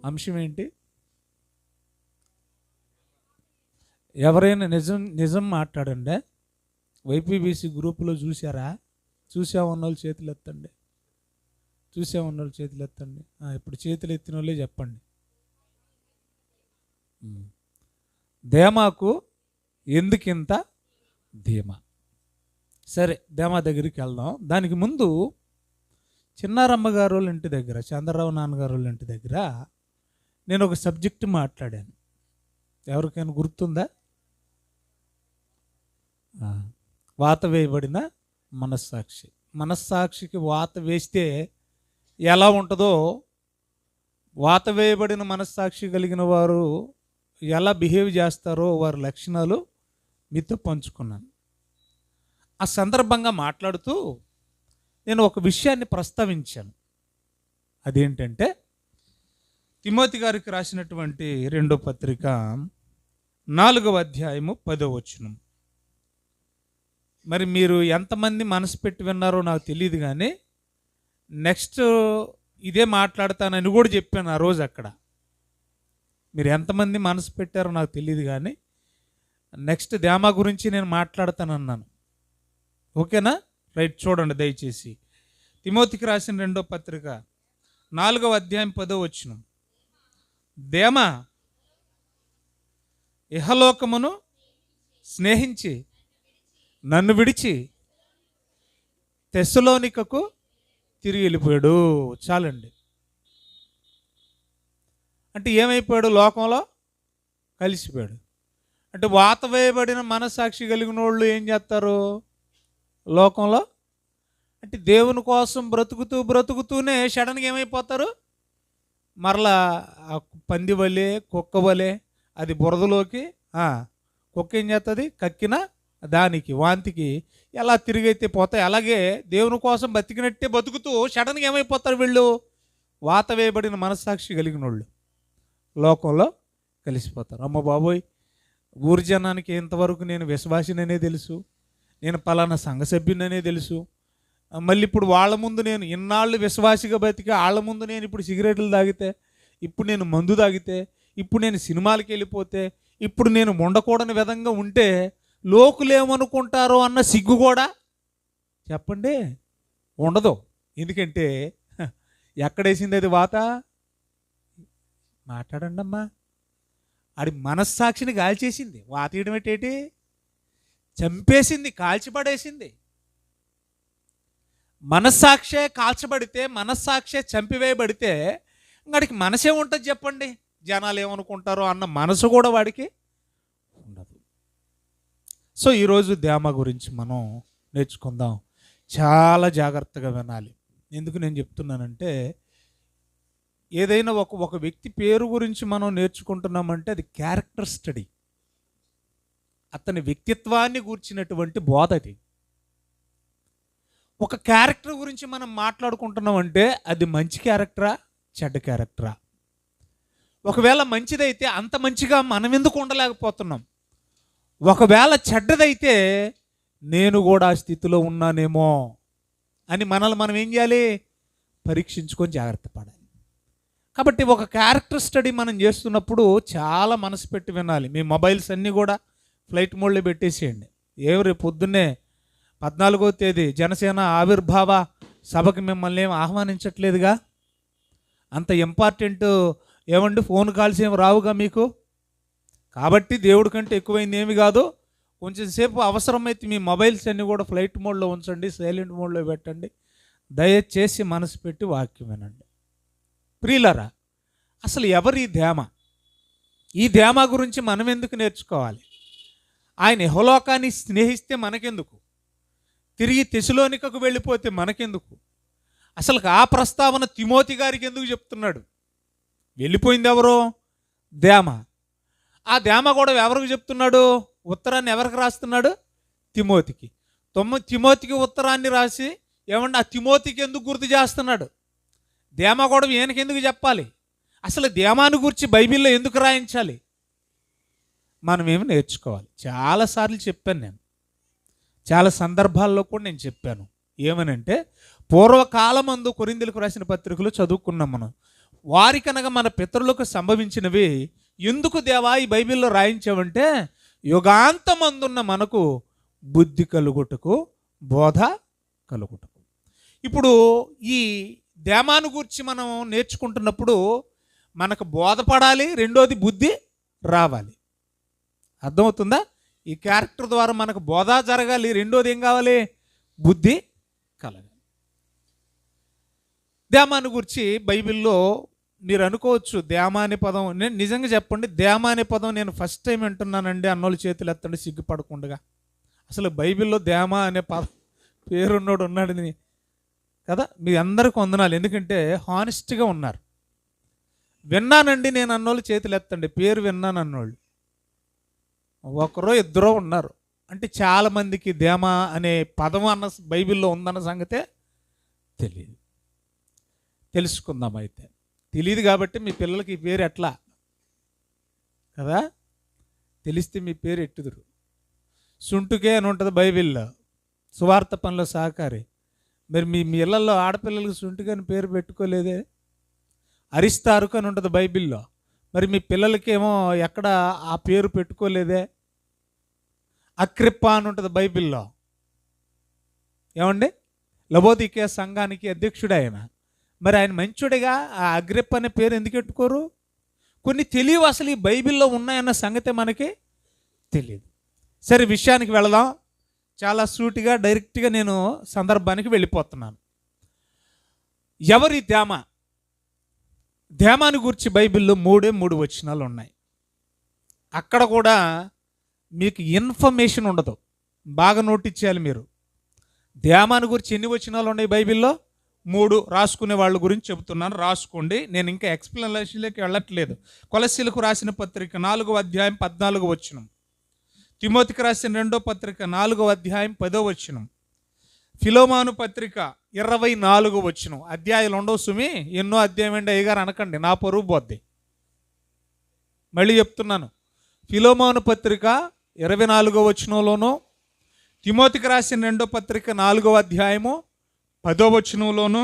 అంశం ఏంటి? ఎవరైనా నిజం నిజం మాట్లాడండి. వైపీబీసీ గ్రూపులో చూసారా? చూసామన్న వాళ్ళు చేతులు ఎత్తండి. చూసామన్న వాళ్ళు చేతులు ఎత్తండి. ఇప్పుడు చేతులు ఎత్తిన వాళ్ళే చెప్పండి. ధేమాకు ఎందుకింత ధీమా? సరే, ధేమా దగ్గరికి వెళ్దాం. దానికి ముందు చిన్నారమ్మ గారు వాళ్ళ ఇంటి దగ్గర, చంద్రరావు నాన్నగారు వాళ్ళ ఇంటి దగ్గర నేను ఒక సబ్జెక్ట్ మాట్లాడాను. ఎవరికైనా గుర్తుందా? వాత వేయబడిన మనస్సాక్షి. మనస్సాక్షికి వాత వేస్తే ఎలా ఉంటుందో, వాత వేయబడిన మనస్సాక్షి కలిగిన వారు ఎలా బిహేవ్ చేస్తారో వారి లక్షణాలు మీతో పంచుకున్నాను. ఆ సందర్భంగా మాట్లాడుతూ నేను ఒక విషయాన్ని ప్రస్తావించాను. అదేంటంటే, తిమోతి గారికి రాసినటువంటి 2వ పత్రిక 4వ అధ్యాయము 10వ వచనం. మరి మీరు ఎంతమంది మనసు పెట్టి విన్నారో నాకు తెలియదు, కానీ నెక్స్ట్ ఇదే మాట్లాడతానని కూడా చెప్పాను ఆ రోజు అక్కడ. మీరు ఎంతమంది మనసు పెట్టారో నాకు తెలియదు, కానీ నెక్స్ట్ ధేమా గురించి నేను మాట్లాడతానన్నాను. ఓకేనా? రైట్, చూడండి దయచేసి. తిమోతికి రాసిన 2వ పత్రిక 4వ అధ్యాయం 10వ వచనం. ధేమా ఇహలోకమును స్నేహించి నన్ను విడిచి తెస్సలోనికకు తిరిగి వెళ్ళిపోయాడు. చాలండి. అంటే ఏమైపోయాడు? లోకంలో కలిసిపోయాడు. అంటే వాత వేయబడిన మనస్సాక్షి కలిగిన వాళ్ళు ఏం చేస్తారు లోకంలో? అంటే దేవుని కోసం బ్రతుకుతూనే సడన్గా ఏమైపోతారు? మరలా పంది వలే, కుక్క వలే అది బురదలోకి, కుక్క ఏం చేస్తుంది? కక్కిన దానికి వాంతికి ఎలా తిరిగైతే పోతాయి, అలాగే దేవుని కోసం బతికినట్టే బతుకుతూ సడన్గా ఏమైపోతారు వీళ్ళు? వాత వేయబడిన మనస్సాక్షి కలిగిన వాళ్ళు లోకంలో కలిసిపోతారు. అమ్మ బాబోయ్, ఊరి జనానికి ఇంతవరకు నేను విశ్వాసిననే తెలుసు, నేను పలానా సంఘ సభ్యుననే తెలుసు, మళ్ళీ ఇప్పుడు వాళ్ళ ముందు నేను ఇన్నాళ్ళు విశ్వాసిగా బతికి వాళ్ళ ముందు నేను ఇప్పుడు సిగరెట్లు తాగితే, ఇప్పుడు నేను మందు తాగితే, ఇప్పుడు నేను సినిమాలకి వెళ్ళిపోతే, ఇప్పుడు నేను ఉండకూడని విధంగా ఉంటే లోకులు ఏమనుకుంటారో అన్న సిగ్గు కూడా చెప్పండి ఉండదు. ఎందుకంటే ఎక్కడేసింది అది వాత? మాట్లాడండి అమ్మా. ఆడి మనస్సాక్షిని కాల్చేసింది. వాత వేయడం ఏంటి? చంపేసింది, కాల్చిపడేసింది. మనస్సాక్షే కాల్చబడితే, మనస్సాక్షే చంపివేయబడితే వాడికి మనసే ఉంటుంది చెప్పండి? జనాలు ఏమనుకుంటారో అన్న మనసు కూడా వాడికి ఉండదు. సో ఈరోజు ధేమా గురించి మనం నేర్చుకుందాం. చాలా జాగ్రత్తగా వినాలి. ఎందుకు నేను చెప్తున్నానంటే, ఏదైనా ఒక వ్యక్తి పేరు గురించి మనం నేర్చుకుంటున్నామంటే అది క్యారెక్టర్ స్టడీ, అతని వ్యక్తిత్వాన్ని గూర్చినటువంటి బోధ. అది ఒక క్యారెక్టర్ గురించి మనం మాట్లాడుకుంటున్నామంటే అది మంచి క్యారెక్టరా, చెడ్డ క్యారెక్టరా? ఒకవేళ మంచిదైతే అంత మంచిగా మనం ఎందుకు ఉండలేకపోతున్నాం? ఒకవేళ చెడ్డదైతే నేను కూడా ఆ స్థితిలో ఉన్నానేమో అని మనల్ని మనం ఏం చేయాలి? పరీక్షించుకొని జాగ్రత్త పడాలి. కాబట్టి ఒక క్యారెక్టర్ స్టడీ మనం చేస్తున్నప్పుడు చాలా మనసు పెట్టి వినాలి. మీ మొబైల్స్ అన్నీ కూడా ఫ్లైట్ మోడ్లో పెట్టేసేయండి. రేపు పొద్దున్నే 14వ తేదీ జనసేన ఆవిర్భావ సభకి మిమ్మల్ని ఏం ఆహ్వానించట్లేదుగా. అంత ఇంపార్టెంట్ ఏమండి ఫోన్ కాల్స్ ఏమి రావుగా మీకు. కాబట్టి దేవుడి కంటే ఎక్కువైంది ఏమి కాదు. కొంచెం సేపు అవసరమైతే మీ మొబైల్స్ అన్నీ కూడా ఫ్లైట్ మోడ్లో ఉంచండి, సైలెంట్ మోడ్లో పెట్టండి. దయచేసి మనసు పెట్టి వాక్యం వినండి. ప్రియులారా, అసలు ఎవరు ఈ ధేమ? ఈ ధేమ గురించి మనం ఎందుకు నేర్చుకోవాలి? ఆయన యెహోలోకాన్ని స్నేహిస్తే మనకెందుకు? తిరిగి తెస్సలోనికకు వెళ్ళిపోతే మనకెందుకు? అసలు ఆ ప్రస్తావన తిమోతి గారికి ఎందుకు చెప్తున్నాడు? వెళ్ళిపోయింది ఎవరు? ధేమ. ఆ ధేమ కూడా ఎవరికి చెప్తున్నాడు? ఉత్తరాన్ని ఎవరికి రాస్తున్నాడు? తిమోతికి. తిమోతికి ఉత్తరాన్ని రాసి ఏమన్నా ఆ తిమోతికి ఎందుకు గుర్తు చేస్తున్నాడు? ధేమ కూడా ఈయనకి ఎందుకు చెప్పాలి? అసలు ధేమాను గురించి బైబిల్లో ఎందుకు రాయించాలి? మనం ఏమి నేర్చుకోవాలి. చాలాసార్లు చెప్పాను నేను, చాలా సందర్భాల్లో కూడా నేను చెప్పాను. ఏమనంటే, పూర్వకాలమందు కొరింథీయులకు రాసిన పత్రికలు చదువుకున్నాం మనం. వారికనగా మన పితరులకు సంభవించినవి ఎందుకు దేవా ఈ బైబిల్లో రాయించావంటే యుగాంతమందున్న మనకు బుద్ధి కలుగుటకు, బోధ కలుగుటకు. ఇప్పుడు ఈ దేమాను గురించి మనం నేర్చుకుంటున్నప్పుడు మనకు బోధపడాలి, రెండోది బుద్ధి రావాలి. అర్థమవుతుందా? ఈ క్యారెక్టర్ ద్వారా మనకు బోధ జరగాలి, రెండోది ఏం కావాలి? బుద్ధి కలగాలి. దేమాను గురించి బైబిల్లో మీరు అనుకోవచ్చు, దేమ అనే పదం, నేను నిజంగా చెప్పండి, దేమ అనే పదం నేను ఫస్ట్ టైం వింటున్నానండి అన్నోళ్ళు చేతులు ఎత్తండి సిగ్గుపడకుండా. అసలు బైబిల్లో దేమ అనే పదం పేరున్నోడు ఉన్నాడని కదా. మీ అందరికీ వందనాలు, ఎందుకంటే హానెస్ట్గా ఉన్నారు. విన్నానండి నేను అన్నోళ్ళు చేతులు ఎత్తండి, పేరు విన్నాను అన్నోళ్ళు ఒకరో ఇద్దరో ఉన్నారు. అంటే చాలామందికి దేమ అనే పదం అన్న బైబిల్లో ఉందన్న సంగతే తెలియదు. తెలుసుకుందాం. అయితే తెలియదు కాబట్టి మీ పిల్లలకి ఈ పేరు ఎట్లా కదా, తెలిస్తే మీ పేరు ఎట్టుదురు. సుంటుకే అని ఉంటుంది బైబిల్లో, సువార్త పనిలో సహకారి. మరి మీ ఇళ్ళల్లో ఆడపిల్లలకు సుంటుకే అని పేరు పెట్టుకోలేదే? అరిస్తారుకు అని ఉంటుంది బైబిల్లో, మరి మీ పిల్లలకేమో ఎక్కడ ఆ పేరు పెట్టుకోలేదే? అక్రిప్ప అని ఉంటుంది బైబిల్లో. ఏమండి? లబోదికే సంఘానికి అధ్యక్షుడు ఆయన. మరి ఆయన మంచుడిగా ఆ అగ్రిప్ప అనే పేరు ఎందుకు పెట్టుకోరు? కొన్ని తెలియవు, అసలు ఈ బైబిల్లో ఉన్నాయన్న సంగతే మనకి తెలియదు. సరే, విషయానికి వెళదాం. చాలా సూటిగా డైరెక్ట్గా నేను సందర్భానికి వెళ్ళిపోతున్నాను. ఎవరి దేమ? దేమాని గురించి బైబిల్లో 3 వచనాలు ఉన్నాయి. అక్కడ కూడా మీకు ఇన్ఫర్మేషన్ ఉండదు, బాగా నోట్ ఇచ్చేయాలి మీరు. దేమాని గురించి ఎన్ని వచనాలు ఉన్నాయి బైబిల్లో? 3. రాసుకునే వాళ్ళ గురించి చెబుతున్నాను, రాసుకోండి. నేను ఇంకా ఎక్స్ప్లెనేషన్లోకి వెళ్ళట్లేదు. కొలస్సీలకు రాసిన పత్రిక 4వ అధ్యాయం 14వ వచనం, తిమోతికి రాసిన 2వ పత్రిక 4వ అధ్యాయం 10వ వచనం, ఫిలోమాను పత్రిక 24వ వచనం. అధ్యాయాలు ఉండవు సుమి, ఎన్నో అధ్యాయం అండి అయ్యగారు అనకండి, నా పరువు పోద్ది. మళ్ళీ చెప్తున్నాను, ఫిలోమాను పత్రిక 24వ వచనంలోను, తిమోతికి రాసిన 2వ పత్రిక 4వ అధ్యాయము 10వ వచనంలోను,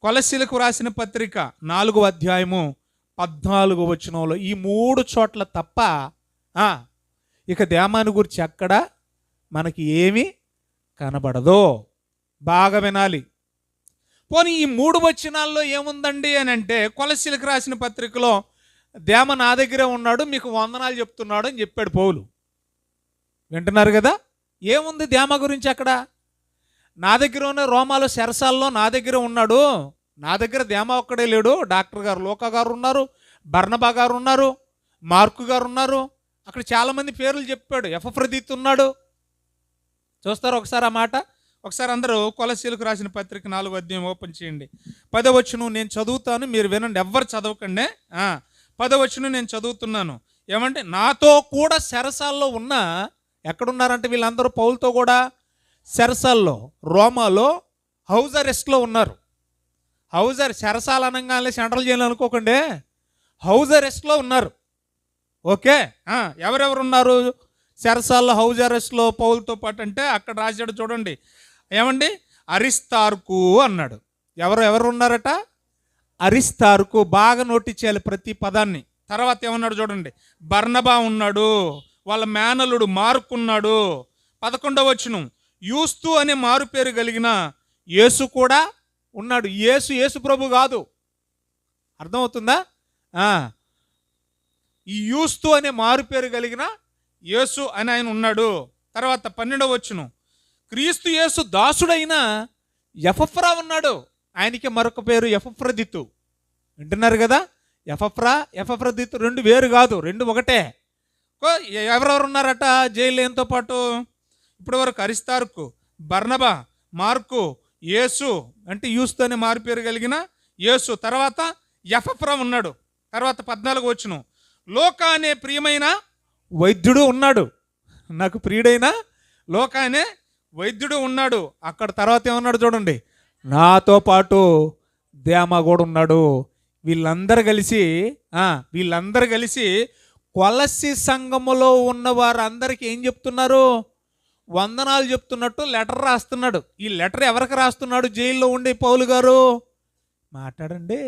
కొలస్సీలకు రాసిన పత్రిక 4వ అధ్యాయము 14వ వచనంలో, ఈ 3 చోట్ల తప్ప ఇక దేమాను గురించి అక్కడ మనకి ఏమీ కనబడదు. బాగా వినాలి. పోనీ ఈ 3 వచనాల్లో ఏముందండి అని అంటే, కొలస్సీలకు రాసిన పత్రికలో దేమ నా దగ్గరే ఉన్నాడు, మీకు వందనాలు చెప్తున్నాడు అని చెప్పాడు పౌలు. వింటున్నారు కదా? ఏముంది దేమ గురించి అక్కడ? నా దగ్గర ఉన్న రోమాలో శరసాల్లో నా దగ్గర ఉన్నాడు. నా దగ్గర దేమ ఒక్కడే లేడు. డాక్టర్ గారు లూకా గారు ఉన్నారు, బర్నబా గారు ఉన్నారు, మార్కు గారు ఉన్నారు. అక్కడ చాలామంది పేర్లు చెప్పాడు. ఎపఫ్రదీతు ఉన్నాడు. చూస్తారు ఒకసారి ఆ మాట? ఒకసారి అందరూ కొలస్సీలకు రాసిన పత్రిక 4వ అధ్యాయం ఓపెన్ చేయండి. 10వ వచనం నేను చదువుతాను, మీరు వినండి, ఎవ్వరు చదవకండి. 10వ వచనం నేను చదువుతున్నాను. ఏమంటే, నాతో కూడా శరసాల్లో ఉన్న, ఎక్కడున్నారంటే వీళ్ళందరూ పౌలుతో కూడా శరసాల్లో, రోమాలో హౌస్ అరెస్ట్లో ఉన్నారు. శరసాల అనగానే సెంట్రల్ జైలు అనుకోకండి, హౌస్ అరెస్ట్లో ఉన్నారు. ఓకే, ఎవరెవరు ఉన్నారు శరసాల్లో హౌస్ అరెస్ట్లో పౌలుతో పాటు అంటే? అక్కడ రాశాడు చూడండి, ఏమండి, అరిస్తార్కు అన్నాడు. ఎవరు ఉన్నారట? అరిస్తార్కు. బాగా నోటించేయాలి ప్రతి పదాన్ని. తర్వాత ఏమన్నాడు చూడండి, బర్నబా ఉన్నాడు, వాళ్ళ మేనలుడు మార్కు ఉన్నాడు. 11వ వచనం, యూస్తు అనే మారు పేరు కలిగిన యేసు కూడా ఉన్నాడు. యేసు ప్రభు కాదు. అర్థమవుతుందా? ఈ యూస్తు అనే మారు పేరు కలిగిన యేసు అని ఆయన ఉన్నాడు. తర్వాత 12వ వచనం, క్రీస్తు యేసు దాసుడైన ఎపఫ్రా ఉన్నాడు. ఆయనకి మరొక పేరు ఎపఫ్రదితు. వింటున్నారు కదా? ఎపఫ్రదితు 2 వేరు కాదు, 2 ఒకటే. ఎవరెవరు ఉన్నారట జైలు ఎంతో పాటు? ఇప్పటి వరకు అరిస్తార్కు, బర్నబా, మార్కు, యేసు అంటే యూస్తు అనే మారు పేరు కలిగిన యేసు. తర్వాత ఎపఫ్రా ఉన్నాడు. తర్వాత 14వ వచనం, లోకా అనే ప్రియమైన వైద్యుడు ఉన్నాడు. నాకు ప్రియుడైన లోకా అనే వైద్యుడు ఉన్నాడు. అక్కడ తర్వాత ఏమన్నాడు చూడండి, నాతో పాటు దేమ కూడా ఉన్నాడు. వీళ్ళందరూ కలిసి కొలస్సీ సంఘములో ఉన్న వారందరికీ ఏం చెప్తున్నారు? వందనాలు చెప్తున్నట్టు లెటర్ రాస్తున్నాడు. ఈ లెటర్ ఎవరికి రాస్తున్నాడు? జైల్లో ఉండే పౌలు గారు. మాట్లాడండి.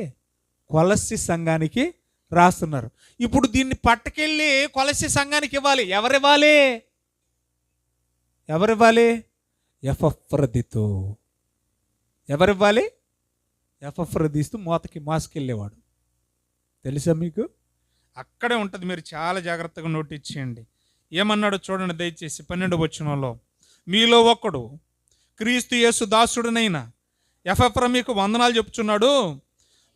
కొలస్సి సంఘానికి రాస్తున్నారు. ఇప్పుడు దీన్ని పట్టుకెళ్ళి కొలస్సి సంఘానికి ఇవ్వాలి. ఎవరివ్వాలి? ఎపఫ్రదితు. ఎవరివ్వాలి? ఎపఫ్రదితు మోసుకెళ్ళేవాడు. తెలుసా మీకు? అక్కడే ఉంటుంది, మీరు చాలా జాగ్రత్తగా నోటీస్ చేయండి. ఏమన్నాడో చూడండి దయచేసి 12వ వచనంలో. మీలో ఒకడు క్రీస్తు యేసు దాసుడునైన ఎపఫ్రా మీకు వందనాలు చెప్పుచున్నాడు.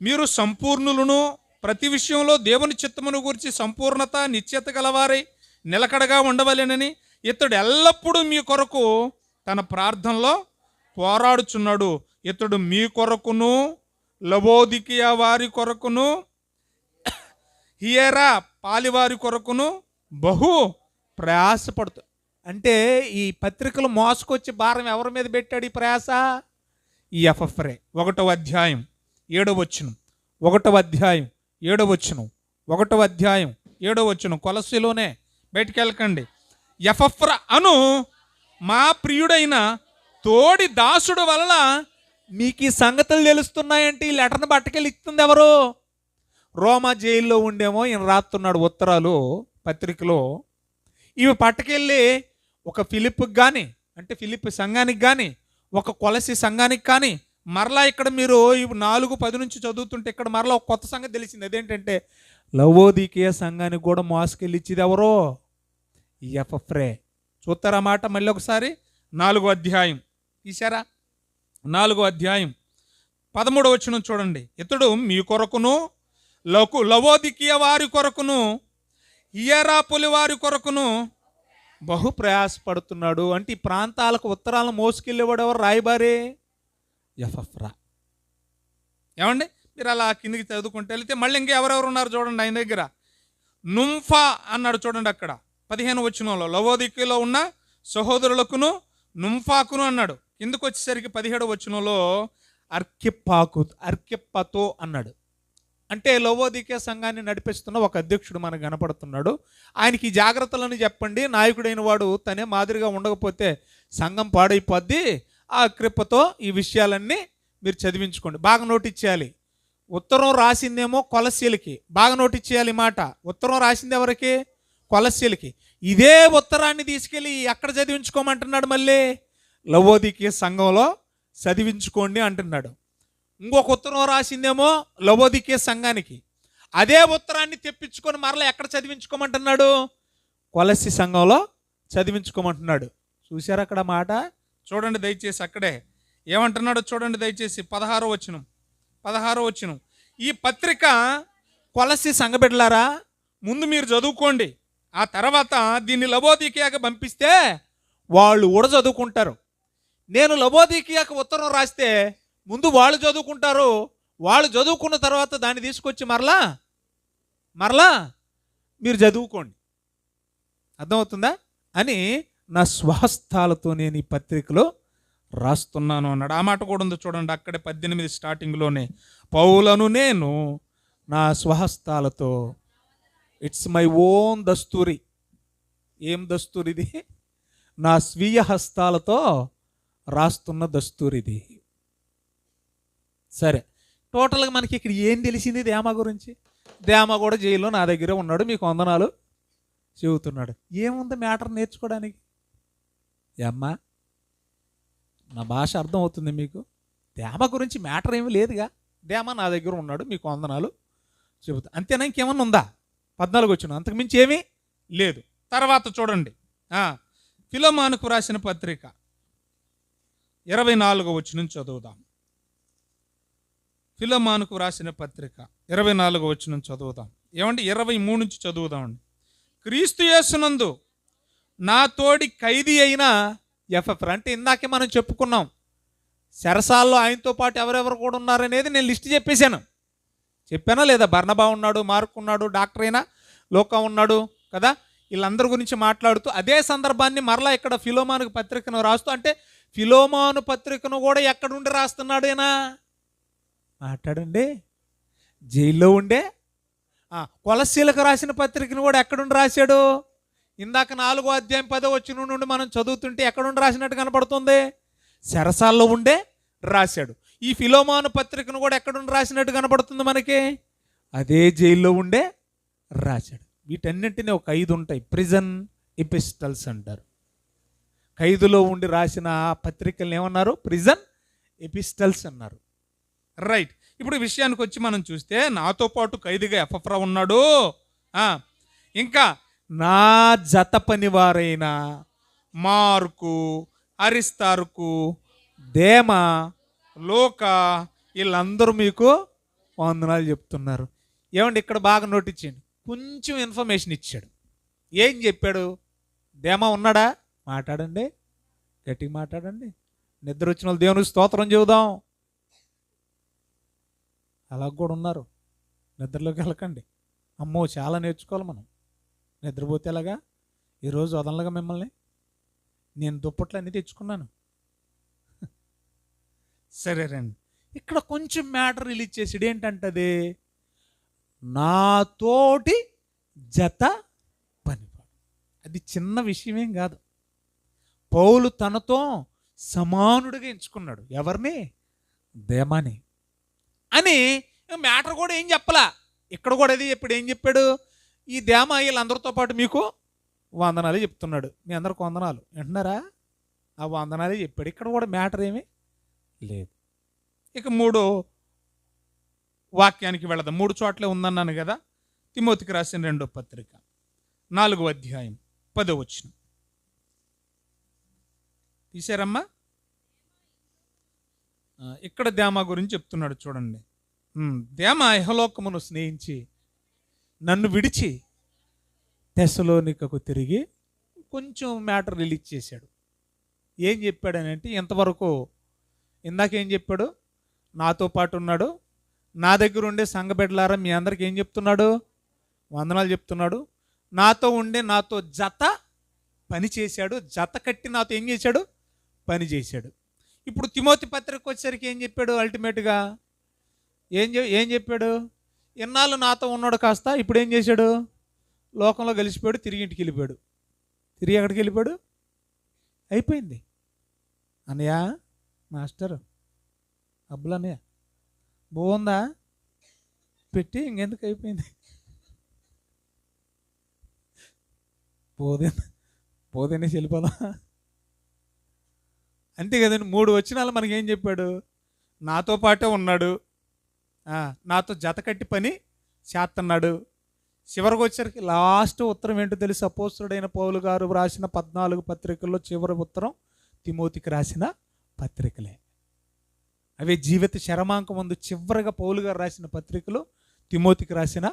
మీరు సంపూర్ణులను, ప్రతి విషయంలో దేవుని చిత్తమును గురించి సంపూర్ణత నిశ్చయత గలవారై నిలకడగా ఉండవలెనని ఇతడు ఎల్లప్పుడూ మీ కొరకు తన ప్రార్థనలో పోరాడుచున్నాడు. ఇతడు మీ కొరకును, లవోదికియా వారి కొరకును, హియరా పాలివారి కొరకును బహు ప్రయాసపడుతూ. అంటే ఈ పత్రికలు మోసుకొచ్చి భారం ఎవరి మీద పెట్టాడు ఈ ప్రయాస? ఈ ఎపఫ్రే. 1వ అధ్యాయం 7వ వచనం. 1వ అధ్యాయం 7వ వచనం. 1వ అధ్యాయం 7వ వచనం. కొలస్సీలోనే, బయటికి వెళ్ళకండి. ఎపఫ్రా అను మా ప్రియుడైన తోడి దాసుడు వలన మీకు ఈ సంగతులు తెలుస్తున్నాయంటే ఈ లెటర్ని పట్టుకెళ్ళి ఇస్తుంది ఎవరు? రోమా జైల్లో ఉండేమో ఈయన రాస్తున్నాడు ఉత్తరాలు పత్రికలో. ఇవి పట్టుకెళ్ళి ఒక ఫిలిప్కి కానీ, అంటే ఫిలిప్ సంఘానికి కానీ, ఒక కొలసి సంఘానికి కానీ, మరలా ఇక్కడ మీరు 4:10 నుంచి చదువుతుంటే ఇక్కడ మరలా ఒక కొత్త సంగతి తెలిసింది. అదేంటంటే లవోదికీయ సంఘానికి కూడా మోసుకెళ్ళి ఇచ్చేది ఎవరో? ఈ ఎపఫ్రే. చూస్తారా మాట మళ్ళీ ఒకసారి? 4వ అధ్యాయం తీశారా? 4వ అధ్యాయం 13వ వచనం చూడండి. ఇతడు మీ కొరకును, లవోదికీయ వారి కొరకును, హియరాపులి వారి కొరకును బహు ప్రయాసపడుతున్నాడు. అంటే ఈ ప్రాంతాలకు ఉత్తరాలను మోసుకెళ్ళేవాడు ఎవరు? రాయబారి ఎపఫ్రా. ఏమండి, మీరు అలా కిందికి చదువుకుంటే వెళితే మళ్ళీ ఇంకెవరెవరు ఉన్నారు చూడండి ఆయన దగ్గర. నుంఫా అన్నాడు చూడండి అక్కడ 15వ వచనంలో. లవోదికీయలో ఉన్న సహోదరులకును నుంఫాకును అన్నాడు. కిందకు వచ్చేసరికి 17వ వచనంలో అర్కిప్పతో అన్నాడు. అంటే లవోదికీయ సంఘాన్ని నడిపిస్తున్న ఒక అధ్యక్షుడు మనకు కనపడుతున్నాడు. ఆయనకి ఈ జాగ్రత్తలను చెప్పండి, నాయకుడైన వాడు తనే మాదిరిగా ఉండకపోతే సంఘం పాడైపోద్ది. ఆ అర్కిప్పతో ఈ విషయాలన్నీ మీరు చదివించుకోండి. బాగా నోటీస్ చేయాలి. ఉత్తరం రాసిందేమో కొలస్సీలకి. బాగా నోటీస్ చేయాలి మాట. ఉత్తరం రాసింది ఎవరికి? కొలస్సీలకి. ఇదే ఉత్తరాన్ని తీసుకెళ్ళి ఎక్కడ చదివించుకోమంటున్నాడు? మళ్ళీ లవోదికీయ సంఘంలో చదివించుకోండి అంటున్నాడు. ఇంకొక ఉత్తరం రాసిందేమో లవోదికీయ సంఘానికి. అదే ఉత్తరాన్ని తెప్పించుకొని మరలా ఎక్కడ చదివించుకోమంటున్నాడు? కొలస్సి సంఘంలో చదివించుకోమంటున్నాడు. చూశారు అక్కడ మాట? చూడండి దయచేసి అక్కడే ఏమంటున్నాడో చూడండి దయచేసి. 16వ వచనం. ఈ పత్రిక కొలస్సి సంఘబిడ్డలారా, ముందు మీరు చదువుకోండి. ఆ తర్వాత దీన్ని లవోదికీయాకు పంపిస్తే వాళ్ళు కూడా చదువుకుంటారు. నేను లవోదికీయాకు ఉత్తరం రాస్తే ముందు వాళ్ళు చదువుకుంటారు. వాళ్ళు చదువుకున్న తర్వాత దాన్ని తీసుకొచ్చి మరలా మీరు చదువుకోండి. అర్థమవుతుందా? అని నా స్వహస్తాలతో నేను ఈ పత్రికలో రాస్తున్నాను అన్నాడు. ఆ మాట కూడా ఉంది చూడండి అక్కడే 18 స్టార్టింగ్లోనే. పౌలను నేను నా స్వహస్తాలతో, ఇట్స్ మై ఓన్ దస్తూరి. ఏం దస్తూరిది? నా స్వీయ హస్తాలతో రాస్తున్న దస్తూరిది. సరే, టోటల్గా మనకి ఇక్కడ ఏం తెలిసింది దేమా గురించి? దేమా కూడా జైల్లో నా దగ్గరే ఉన్నాడు, మీకు వందనాలు చెబుతున్నాడు. ఏముంది మ్యాటర్ నేర్చుకోవడానికి? అమ్మా, నా భాష అర్థం అవుతుంది మీకు? దేమా గురించి మ్యాటర్ ఏమీ లేదుగా. దేమా నా దగ్గర ఉన్నాడు, మీకు వందనాలు చెబుతా, అంతేనా? ఇంకేమన్నా ఉందా? 14 వచ్చిన అంతకుమించి ఏమీ లేదు. తర్వాత చూడండి, ఫిలోమానుకు రాసిన పత్రిక 24వ వచనం చదువుదాం. ఫిలోమానుకు రాసిన పత్రిక 24వ వచనం చదువుదాం. ఏమండి, 23 నుంచి చదువుదామండి. క్రీస్తు యేసునందు నా తోడి ఖైదీ అయిన ఎపఫ్రా. అంటే ఇందాకే మనం చెప్పుకున్నాం చెరసాల్లో ఆయనతో పాటు ఎవరెవరు కూడా ఉన్నారనేది నేను లిస్ట్ చెప్పానా లేదా? బర్నబా ఉన్నాడు, మార్కు ఉన్నాడు, డాక్టర్ అయినా లోకా ఉన్నాడు కదా. వీళ్ళందరి గురించి మాట్లాడుతూ అదే సందర్భాన్ని మరలా ఇక్కడ ఫిలోమాను పత్రికను రాస్తూ, అంటే ఫిలోమాను పత్రికను కూడా ఎక్కడుండి రాస్తున్నాడేనా? మాట్లాడండి. జైల్లో ఉండే. కొలస్సీలకు రాసిన పత్రికను కూడా ఎక్కడుండి రాశాడు? ఇందాక 4వ అధ్యాయం 10వ వచనం నుండి మనం చదువుతుంటే ఎక్కడుండి రాసినట్టు కనపడుతుంది? చెరసాల్లో ఉండే రాశాడు. ఈ ఫిలోమాను పత్రికను కూడా ఎక్కడుండి రాసినట్టు కనపడుతుంది మనకి? అదే జైల్లో ఉండే రాశాడు. వీటన్నింటినీ ఒక 5 ఉంటాయి. ప్రిజన్ ఎపిస్టల్స్ అంటారు. ఖైదులో ఉండి రాసిన పత్రికలను ఏమన్నారు? ప్రిజన్ ఎపిస్టల్స్ అన్నారు. రైట్. ఇప్పుడు విషయానికి వచ్చి మనం చూస్తే నాతో పాటు ఖైదుగా ఎపఫ్రా ఉన్నాడు. ఇంకా నా జత పనివారైన మార్కు, అరిస్తార్కు, దేమా, లూకా వీళ్ళందరూ మీకు వందనాలు చెప్తున్నారు. ఏమండి ఇక్కడ బాగా నోటించండి. కొంచెం ఇన్ఫర్మేషన్ ఇచ్చాడు. ఏం చెప్పాడు? దేమా ఉన్నాడా? మాట్లాడండి, గట్టిగా మాట్లాడండి. నిద్ర వచ్చిన వాళ్ళు దేవునికి స్తోత్రం చెబుదాం. అలా కూడా ఉన్నారు. నిద్రలోకి వెళ్ళకండి. అమ్మో చాలా నేర్చుకోవాలి మనం. నిద్రపోతే ఎలాగా? ఈరోజు వదలగా మిమ్మల్ని. నేను దుప్పట్లు అన్నీ తెచ్చుకున్నాను. సరే రండి. ఇక్కడ కొంచెం మ్యాటర్ రిలీజ్ చేసాడు. ఏంటంటది? నాతోటి జత పనివాడు. అది చిన్న విషయమేం కాదు. పౌలు తనతో సమానుడిగా ఎంచుకున్నాడు. ఎవరిని? దేమాని అని. మ్యాటర్ కూడా ఏం చెప్పలా. ఇక్కడ కూడా అది ఇప్పుడు ఏం చెప్పాడు? ఈ దేమా వీళ్ళందరితో పాటు మీకు వందనాలు చెప్తున్నాడు. మీ అందరికి వందనాలు వింటున్నారా? ఆ వందనాలే చెప్పాడు. ఇక్కడ కూడా మ్యాటర్ ఏమీ లేదు. ఇక 3వ వాక్యానికి వెళదాం. 3 చోట్లే ఉందన్నాను కదా. తిమోతికి రాసిన 2వ పత్రిక 4వ అధ్యాయం 10వ వచనం తీశారమ్మా. ఇక్కడ దేమా గురించి చెప్తున్నాడు చూడండి. దేమా ఇహలోకమును స్నేహించి నన్ను విడిచి తెస్సలోనికకు తిరిగి కొంచెం మ్యాటర్ రిలీజ్ చేశాడు. ఏం చెప్పాడనంటే ఇంతవరకు ఇందాకేం చెప్పాడు? నాతో పాటు ఉన్నాడు, నా దగ్గర ఉండే సంఘబిడ్డలారా మీ అందరికి ఏం చెప్తున్నాడు? వందనాలు చెప్తున్నాడు. నాతో ఉండే నాతో జత పని చేశాడు. జత కట్టి నాతో ఏం చేశాడు? పని చేశాడు. ఇప్పుడు తిమోతి పత్రికకు వచ్చేసరికి ఏం చెప్పాడు? అల్టిమేట్గా ఏం చెప్పాడు? ఇన్నాళ్ళు నాతో ఉన్నాడు కాస్త ఇప్పుడు ఏం చేశాడు? లోకంలో కలిసిపోయాడు, తిరిగి ఇంటికి వెళ్ళిపోయాడు. తిరిగి ఎక్కడికి వెళ్ళిపోయాడు? అయిపోయింది. అన్నయ్య, మాస్టర్, అబ్బులన్నయ్య బాగుందా పెట్టి ఇంకెందుకు అయిపోయింది? పోదేనే వెళ్ళిపోదా? అంతే కదండి. 3 వచనాలు మనకేం చెప్పాడు? నాతో పాటే ఉన్నాడు, నాతో జత కట్టి పని చేస్తున్నాడు. చివరికి వచ్చరికి లాస్ట్ ఉత్తరం ఏంటో తెలిసి అపోస్తలుడైన పౌలు గారు రాసిన 14 పత్రికల్లో చివరి ఉత్తరం తిమోతికి రాసిన పత్రికలే. అవే జీవిత చరమాంకం ముందు చివరిగా పౌలు గారు రాసిన పత్రికలు తిమోతికి రాసిన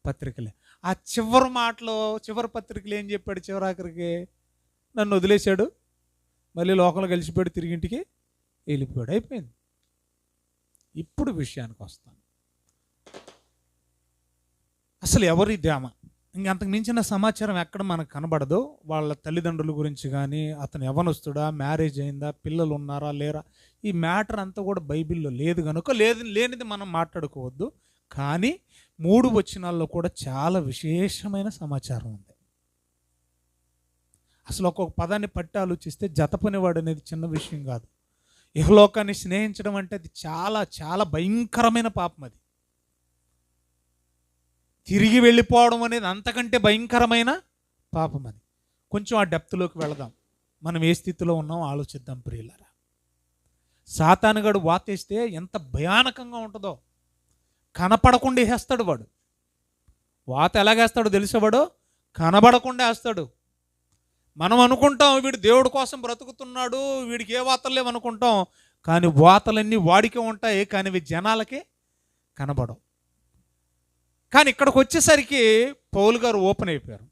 పత్రికలే. ఆ చివరి మాటలో చివరి పత్రికలు ఏం చెప్పాడు? చివరాఖరికి నన్ను వదిలేశాడు, మళ్ళీ లోకంలో కలిసిపోయాడు, తిరిగి ఇంటికి వెళ్ళిపోయాడు. అయిపోయింది. ఇప్పుడు విషయానికి వస్తాను. అసలు ఎవరి దేమ? ఇంకంతకు మించిన సమాచారం ఎక్కడ మనకు కనబడదు. వాళ్ళ తల్లిదండ్రుల గురించి కానీ, అతను యవ్వనస్తుడా, మ్యారేజ్ అయిందా, పిల్లలు ఉన్నారా లేరా, ఈ మ్యాటర్ అంతా కూడా బైబిల్లో లేదు కనుక లేనిది మనం మాట్లాడుకోవద్దు. కానీ 3 వచనాల్లో కూడా చాలా విశేషమైన సమాచారం ఉంది. అసలు ఒక్కొక్క పదాన్ని పట్టి ఆలోచిస్తే జత పనివాడు అనేది చిన్న విషయం కాదు. ఇహలోకాన్ని స్నేహించడం అంటే అది చాలా చాలా భయంకరమైన పాపం. అది తిరిగి వెళ్ళిపోవడం అనేది అంతకంటే భయంకరమైన పాపం. అది కొంచెం ఆ డెప్త్లోకి వెళదాం. మనం ఏ స్థితిలో ఉన్నాం ఆలోచిద్దాం ప్రియులారా. సాతానుగాడు వాతేస్తే ఎంత భయానకంగా ఉంటుందో. కనపడకుండా వేస్తాడు వాడు. వాత ఎలాగేస్తాడో తెలిసేవాడు? కనబడకుండా వేస్తాడు. మనం అనుకుంటాం వీడు దేవుడి కోసం బ్రతుకుతున్నాడు, వీడికి ఏ వాతలు లేవనుకుంటాం. కానీ వాతలన్నీ వాడికే ఉంటాయి, కానీ ఇవి జనాలకి కనబడవు. కానీ ఇక్కడికి వచ్చేసరికి పౌలు గారు ఓపెన్ అయిపోయారు.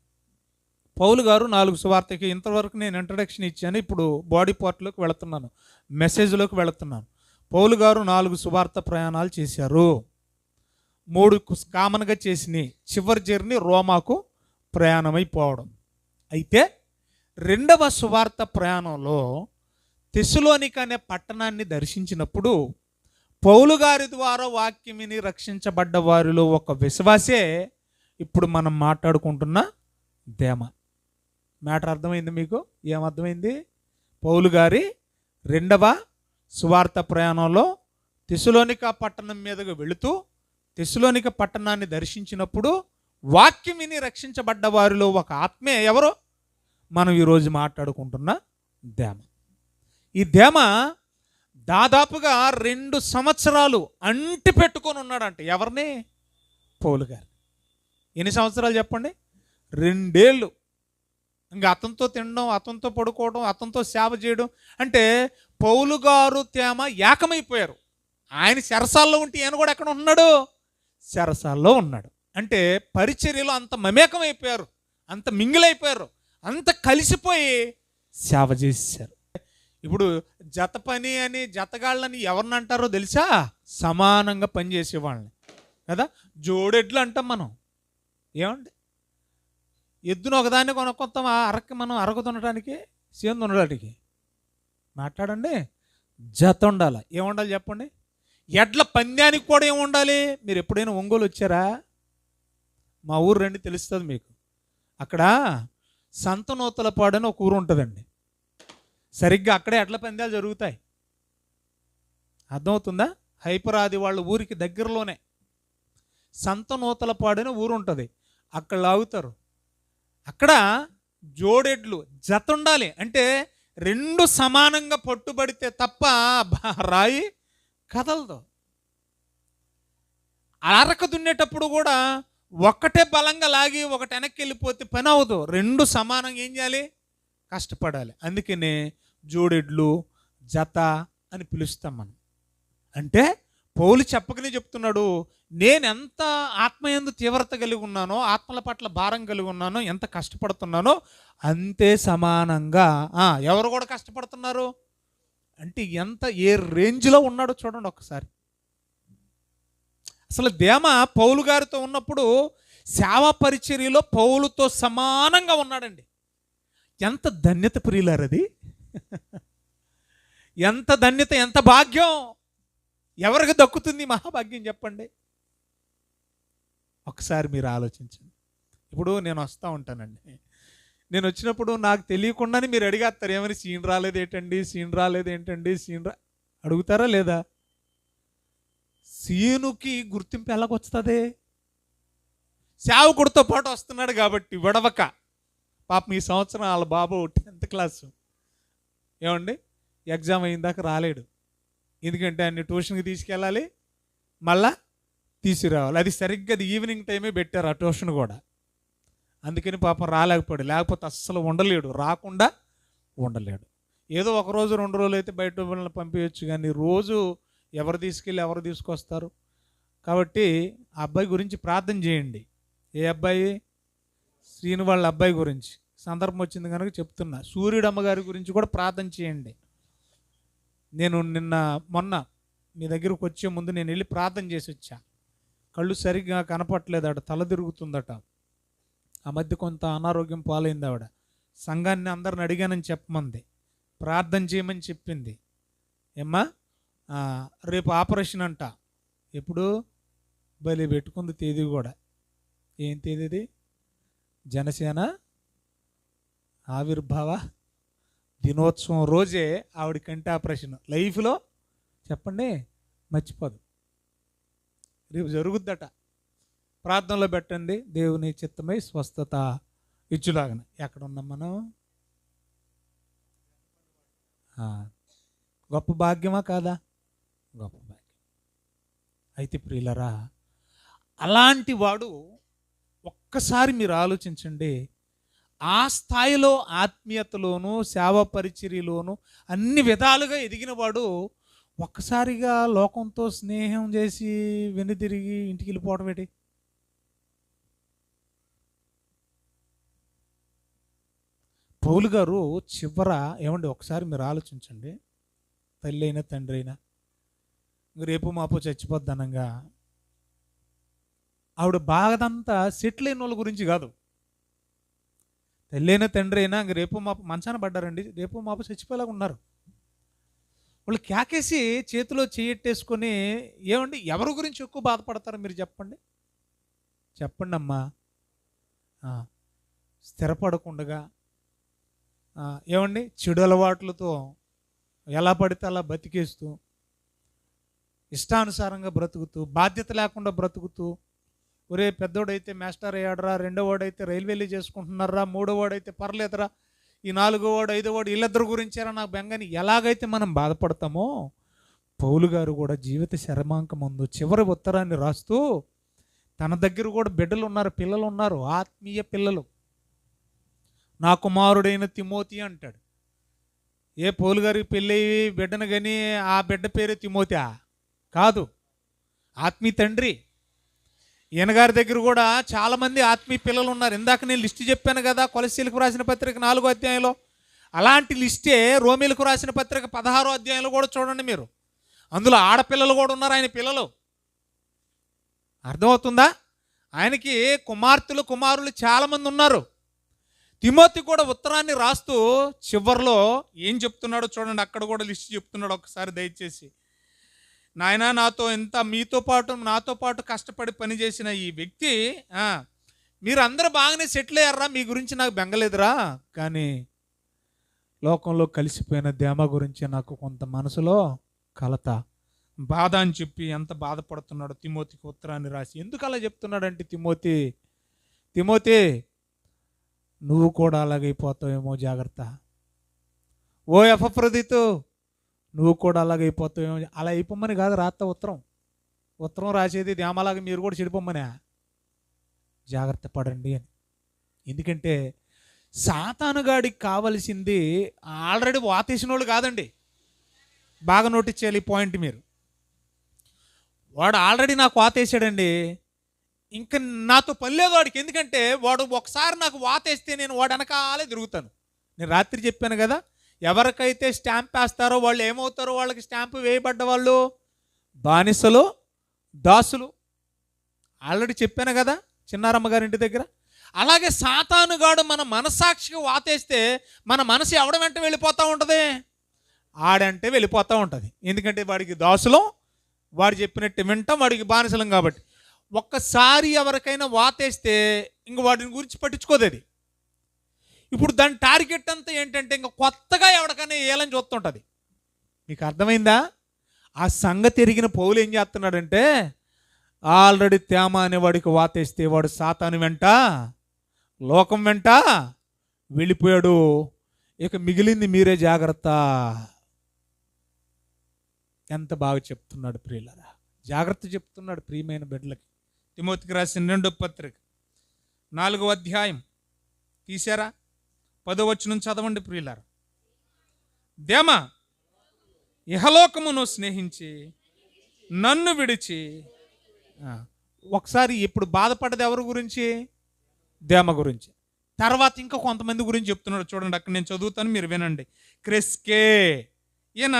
పౌలు గారు 4 సువార్తకి ఇంతవరకు నేను ఇంట్రడక్షన్ ఇచ్చాను. ఇప్పుడు బాడీ పార్ట్లోకి వెళుతున్నాను, మెసేజ్లోకి వెళుతున్నాను. పౌలు గారు 4 సువార్త ప్రయాణాలు చేశారు. 3 కామన్గా చేసినాయి. చివరి జర్నీ రోమాకు ప్రయాణమైపోవడం. అయితే 2వ సువార్త ప్రయాణంలో తెస్సలోనిక అనే పట్టణాన్ని దర్శించినప్పుడు పౌలు గారి ద్వారా వాక్యం విని రక్షించబడ్డ వారిలో ఒక విశ్వాసే ఇప్పుడు మనం మాట్లాడుకుంటున్న దేమ. మ్యాటర్ అర్థమైంది మీకు? ఏమర్థమైంది? పౌలు గారి 2వ సువార్త ప్రయాణంలో తెస్సలోనిక పట్టణం మీదగా వెళుతూ తెస్సలోనిక పట్టణాన్ని దర్శించినప్పుడు వాక్యం విని రక్షించబడ్డ వారిలో ఒక ఆత్మే ఎవరో మనం ఈరోజు మాట్లాడుకుంటున్న దేమ. ఈ దేమ దాదాపుగా 2 సంవత్సరాలు అంటి పెట్టుకొని ఉన్నాడంట. ఎవరిని? పౌలు గారు. ఎన్ని సంవత్సరాలు చెప్పండి? 2 ఏళ్ళు. ఇంకా అతనితో తినడం, అతనితో పడుకోవడం, అతనితో సేవ చేయడం. అంటే పౌలు గారు తేమ ఏకమైపోయారు. ఆయన చెరసాల్లో ఉంటే ఈయన కూడా ఎక్కడ ఉన్నాడు? చెరసాల్లో ఉన్నాడు. అంటే పరిచర్యలో అంత మమేకమైపోయారు, అంత మింగిలైపోయారు, అంత కలిసిపోయి సేవ చేశారు. ఇప్పుడు జత పని అని, జతగాళ్ళని ఎవరిని అంటారో తెలుసా? సమానంగా పనిచేసే వాళ్ళని కదా, జోడెడ్లు అంటాం మనం. ఏమండి, ఎద్దును ఒకదాన్ని కొనుక్కొస్తాం అరక్కి, మనం అరగ సేందు ఉండడానికి. మాట్లాడండి. జత ఉండాలి. ఏముండాలి చెప్పండి? ఎడ్ల పందానికి కూడా ఏముండాలి? మీరు ఎప్పుడైనా ఒంగోలు వచ్చారా? మా ఊరు రండి, తెలుస్తుంది మీకు. అక్కడ సంతనూతలపాడు అని ఒక ఊరు ఉంటుందండి. సరిగ్గా అక్కడే ఎడ్ల పందాలు జరుగుతాయి. అర్థమవుతుందా? హైపరాది వాళ్ళ ఊరికి దగ్గరలోనే సంతనూతలపాడు అని ఊరు ఉంటుంది. అక్కడ లాగుతారు. అక్కడ జోడెడ్లు జత ఉండాలి. అంటే 2 సమానంగా పట్టుబడితే తప్ప రాయి కదలదు. అరక దున్నేటప్పుడు కూడా ఒక్కటే బలంగా లాగి ఒకటి వెనక్కి వెళ్ళిపోతే పని అవ్వదు. 2 సమానంగా ఏం చేయాలి? కష్టపడాలి. అందుకనే జోడెడ్లు, జత అని పిలుస్తాం మనం. అంటే పౌలు చెప్పకనే చెప్తున్నాడు, నేను ఎంత ఆత్మయందు తీవ్రత కలిగి ఉన్నానో, ఆత్మల పట్ల భారం కలిగి ఉన్నానో, ఎంత కష్టపడుతున్నానో అంతే సమానంగా ఎవరు కూడా కష్టపడుతున్నారు. అంటే ఏ రేంజ్లో ఉన్నాడో చూడండి ఒకసారి. అసలు దేమ పౌలు గారితో ఉన్నప్పుడు సేవా పరిచర్యలో పౌలుతో సమానంగా ఉన్నాడండి. ఎంత ధన్యత ప్రియులారది! ఎంత ధన్యత, ఎంత భాగ్యం! ఎవరికి దక్కుతుంది మహాభాగ్యం చెప్పండి? ఒకసారి మీరు ఆలోచించండి. ఇప్పుడు నేను వస్తూ ఉంటానండి. నేను వచ్చినప్పుడు నాకు తెలియకుండానే మీరు అడిగేస్తారు, ఏమని సీన్ రాలేదేంటండి, సీన్ రాలేదేంటండి, అడుగుతారా లేదా? సీనుకి గుర్తింపు ఎలాగొస్తుంది? సేవకుడితో పాటు వస్తున్నాడు కాబట్టి విడవక. పాపం ఈ సంవత్సరం వాళ్ళ బాబు 10th క్లాసు. ఏమండి, ఎగ్జామ్ అయిందాక రాలేడు. ఎందుకంటే అన్ని ట్యూషన్కి తీసుకెళ్ళాలి, మళ్ళా తీసుకురావాలి. అది సరిగ్గా అది ఈవినింగ్ టైమే పెట్టారు ఆ ట్యూషన్ కూడా. అందుకని పాపం రాలేకపోయాడు. లేకపోతే అస్సలు ఉండలేడు, రాకుండా ఉండలేడు. ఏదో 1 రోజు 2 రోజులు అయితే బయట వాళ్ళని పంపించవచ్చు, కానీ రోజు ఎవరు తీసుకెళ్ళి ఎవరు తీసుకొస్తారు? కాబట్టి ఆ అబ్బాయి గురించి ప్రార్థన చేయండి. ఏ అబ్బాయి? శ్రీను వాళ్ళ అబ్బాయి గురించి సందర్భం వచ్చింది కనుక చెప్తున్నా. సూర్యుడమ్మ గారి గురించి కూడా ప్రార్థన చేయండి. నేను మొన్న మీ దగ్గరకు వచ్చే ముందు నేను వెళ్ళి ప్రార్థన చేసి వచ్చా. కళ్ళు సరిగ్గా కనపట్లేదట, తల తిరుగుతుందట. ఆ మధ్య కొంత అనారోగ్యం పాలైంది ఆవిడ. సంఘాన్ని అందరిని అడిగానని చెప్పమంది, ప్రార్థన చేయమని చెప్పింది. ఏమ్మా, రేపు ఆపరేషన్ అంట. ఎప్పుడు? బలి పెట్టుకుంది తేదీ కూడా. ఏం తేదీది? జనసేన ఆవిర్భావ దినోత్సవం రోజే ఆవిడ కంటి ఆపరేషన్. లైఫ్లో చెప్పండి మర్చిపోదు. రేపు జరుగుద్దట. ప్రార్థనలో పెట్టండి, దేవుని చిత్తమై స్వస్థత ఇచ్చులాగన. ఎక్కడ ఉన్నాం మనం? గొప్ప భాగ్యమా కాదా? గొప్ప భాగ్యం. అయితే ప్రియులరా, అలాంటి వాడు ఒక్కసారి మీరు ఆలోచించండి. ఆ స్థాయిలో ఆత్మీయతలోను, సేవా పరిచర్యలోను అన్ని విధాలుగా ఎదిగిన వాడు ఒక్కసారిగా లోకంతో స్నేహం చేసి వెనుదిరిగి ఇంటికి వెళ్ళిపోవడం ఏంటి? పౌలు గారు ఏమండి, ఒకసారి మీరు ఆలోచించండి. తల్లి అయినా తండ్రి అయినా రేపు మాపో చచ్చిపోద్దనంగా ఆవిడ బాధంతా సెటిల్ అయిన వాళ్ళ గురించి కాదు. తల్లి అయినా తండ్రి అయినా రేపు మాపు మంచాన పడ్డారండి, రేపు మాపు చచ్చిపోయేలాగా ఉన్నారు. వాళ్ళు కేకేసి చేతిలో చేయెట్టేసుకొని, ఏమండి ఎవరి గురించి ఎక్కువ బాధపడతారు మీరు చెప్పండి? చెప్పండి అమ్మా. స్థిరపడకుండా ఏమండి చెడు అలవాట్లతో ఎలా పడితే అలా బతికేస్తూ ఇష్టానుసారంగా బ్రతుకుతూ, బాధ్యత లేకుండా బ్రతుకుతూ, ఒరే పెద్దోడైతే మాస్టర్ అయ్యాడరా, రెండో వాడైతే రైల్వేలు చేసుకుంటున్నారా, మూడో వాడైతే పర్లేదురా, ఈ నాలుగో వాడు ఐదో వాడు వీళ్ళిద్దరి గురించారా నాకు బెంగని ఎలాగైతే మనం బాధపడతామో, పౌలు గారు కూడా జీవిత శరమాంకం ముందు చివరి ఉత్తరాన్ని రాస్తూ తన దగ్గర కూడా బిడ్డలు ఉన్నారు, పిల్లలు ఉన్నారు, ఆత్మీయ పిల్లలు. నా కుమారుడైన తిమోతి అంటాడు. ఏ పౌలు గారికి పెళ్ళి బిడ్డను కానీ ఆ బిడ్డ పేరు తిమోతియా? కాదు, ఆత్మీయ తండ్రి. ఈయనగారి దగ్గర కూడా చాలామంది ఆత్మీయ పిల్లలు ఉన్నారు. ఇందాక నేను లిస్టు చెప్పాను కదా, కొలస్సీలకు రాసిన పత్రిక 4వ అధ్యాయంలో. అలాంటి లిస్టే రోమీలకు రాసిన పత్రిక 16వ అధ్యాయంలో కూడా చూడండి మీరు. అందులో ఆడపిల్లలు కూడా ఉన్నారు, ఆయన పిల్లలు. అర్థమవుతుందా? ఆయనకి కుమార్తెలు కుమారులు చాలామంది ఉన్నారు. తిమోతి కూడా ఉత్తరాన్ని రాస్తూ చివరిలో ఏం చెప్తున్నాడో చూడండి. అక్కడ కూడా లిస్ట్ చెప్తున్నాడు, ఒకసారి దయచేసి. నాయనా, నాతో పాటు కష్టపడి పనిచేసిన ఈ వ్యక్తి, మీరు అందరూ బాగానే సెటిల్ అయ్యారా, మీ గురించి నాకు బెంగలేదురా, కానీ లోకంలో కలిసిపోయిన దేమ గురించి నాకు కొంత మనసులో కలత, బాధ అని చెప్పి ఎంత బాధపడుతున్నాడు తిమోతికి ఉత్తరాన్ని రాసి. ఎందుకు అలా చెప్తున్నాడంటే, తిమోతి నువ్వు కూడా అలాగైపోతావేమో, జాగ్రత్త. ఓ ఎపఫ్రోదితు, నువ్వు కూడా అలాగైపోతావేమో. అలా అయిపోమని కాదు రాత్త ఉత్తరం రాసేది దేమలాగా మీరు కూడా చెడిపోమ్మనే, జాగ్రత్త పడండి అని. ఎందుకంటే సాతానుగాడికి కావలసింది ఆల్రెడీ వాతేసిన వాళ్ళు కాదండి. బాగా నోటీస్ చేయాలి ఈ పాయింట్ మీరు. వాడు ఆల్రెడీ నాకు వాతేసాడండి, ఇంకా నాతో పని లేదు వాడికి. ఎందుకంటే వాడు ఒకసారి నాకు వాతేస్తే నేను వాడు వెనకాలే తిరుగుతాను. నేను రాత్రి చెప్పాను కదా, ఎవరికైతే స్టాంప్ వేస్తారో వాళ్ళు ఏమవుతారో, వాళ్ళకి స్టాంపు వేయబడ్డ వాళ్ళు బానిసలు, దాసులు. ఆల్రెడీ చెప్పాను కదా చిన్నారమ్మ గారి ఇంటి దగ్గర. అలాగే సాతానుగాడు మన మనస్సాక్షిగా వాతేస్తే మన మనసు ఎవడ వెంట వెళ్ళిపోతూ ఉంటుంది, ఆడంటే వెళ్ళిపోతూ ఉంటుంది. ఎందుకంటే వాడికి దాసులం, వాడు చెప్పినట్టు వింటాం, వాడికి బానిసలం. కాబట్టి ఒక్కసారి ఎవరికైనా వాతేస్తే ఇంక వాటిని గురించి పట్టించుకోదు అది. ఇప్పుడు దాని టార్గెట్ అంతా ఏంటంటే ఇంకా కొత్తగా ఎవరికైనా వేయాలని చూస్తుంటుంది. మీకు అర్థమైందా? ఆ సంగతి ఎరిగిన పౌలు ఏం చేస్తున్నాడంటే, ఆల్రెడీ తేమ అనేవాడికి వాతేస్తే వాడు సాతాను వెంట, లోకం వెంట వెళ్ళిపోయాడు. ఇక మిగిలింది మీరే జాగ్రత్త. ఎంత బాగా చెప్తున్నాడు ప్రియులరా, జాగ్రత్త చెప్తున్నాడు ప్రియమైన బిడ్డలకి. తిమోతికి రాసిన 2వ పత్రిక 4వ అధ్యాయం తీశారా? 10వ వచనం చదవండి ప్రియులరా. దేమ ఇహలోకమును స్నేహించి నన్ను విడిచి. ఒకసారి ఇప్పుడు బాధపడ్డది ఎవరి గురించి? దేమ గురించి. తర్వాత ఇంకా కొంతమంది గురించి చెప్తున్నాడు చూడండి. అక్కడ నేను చదువుతాను, మీరు వినండి. క్రెస్కే, ఈయన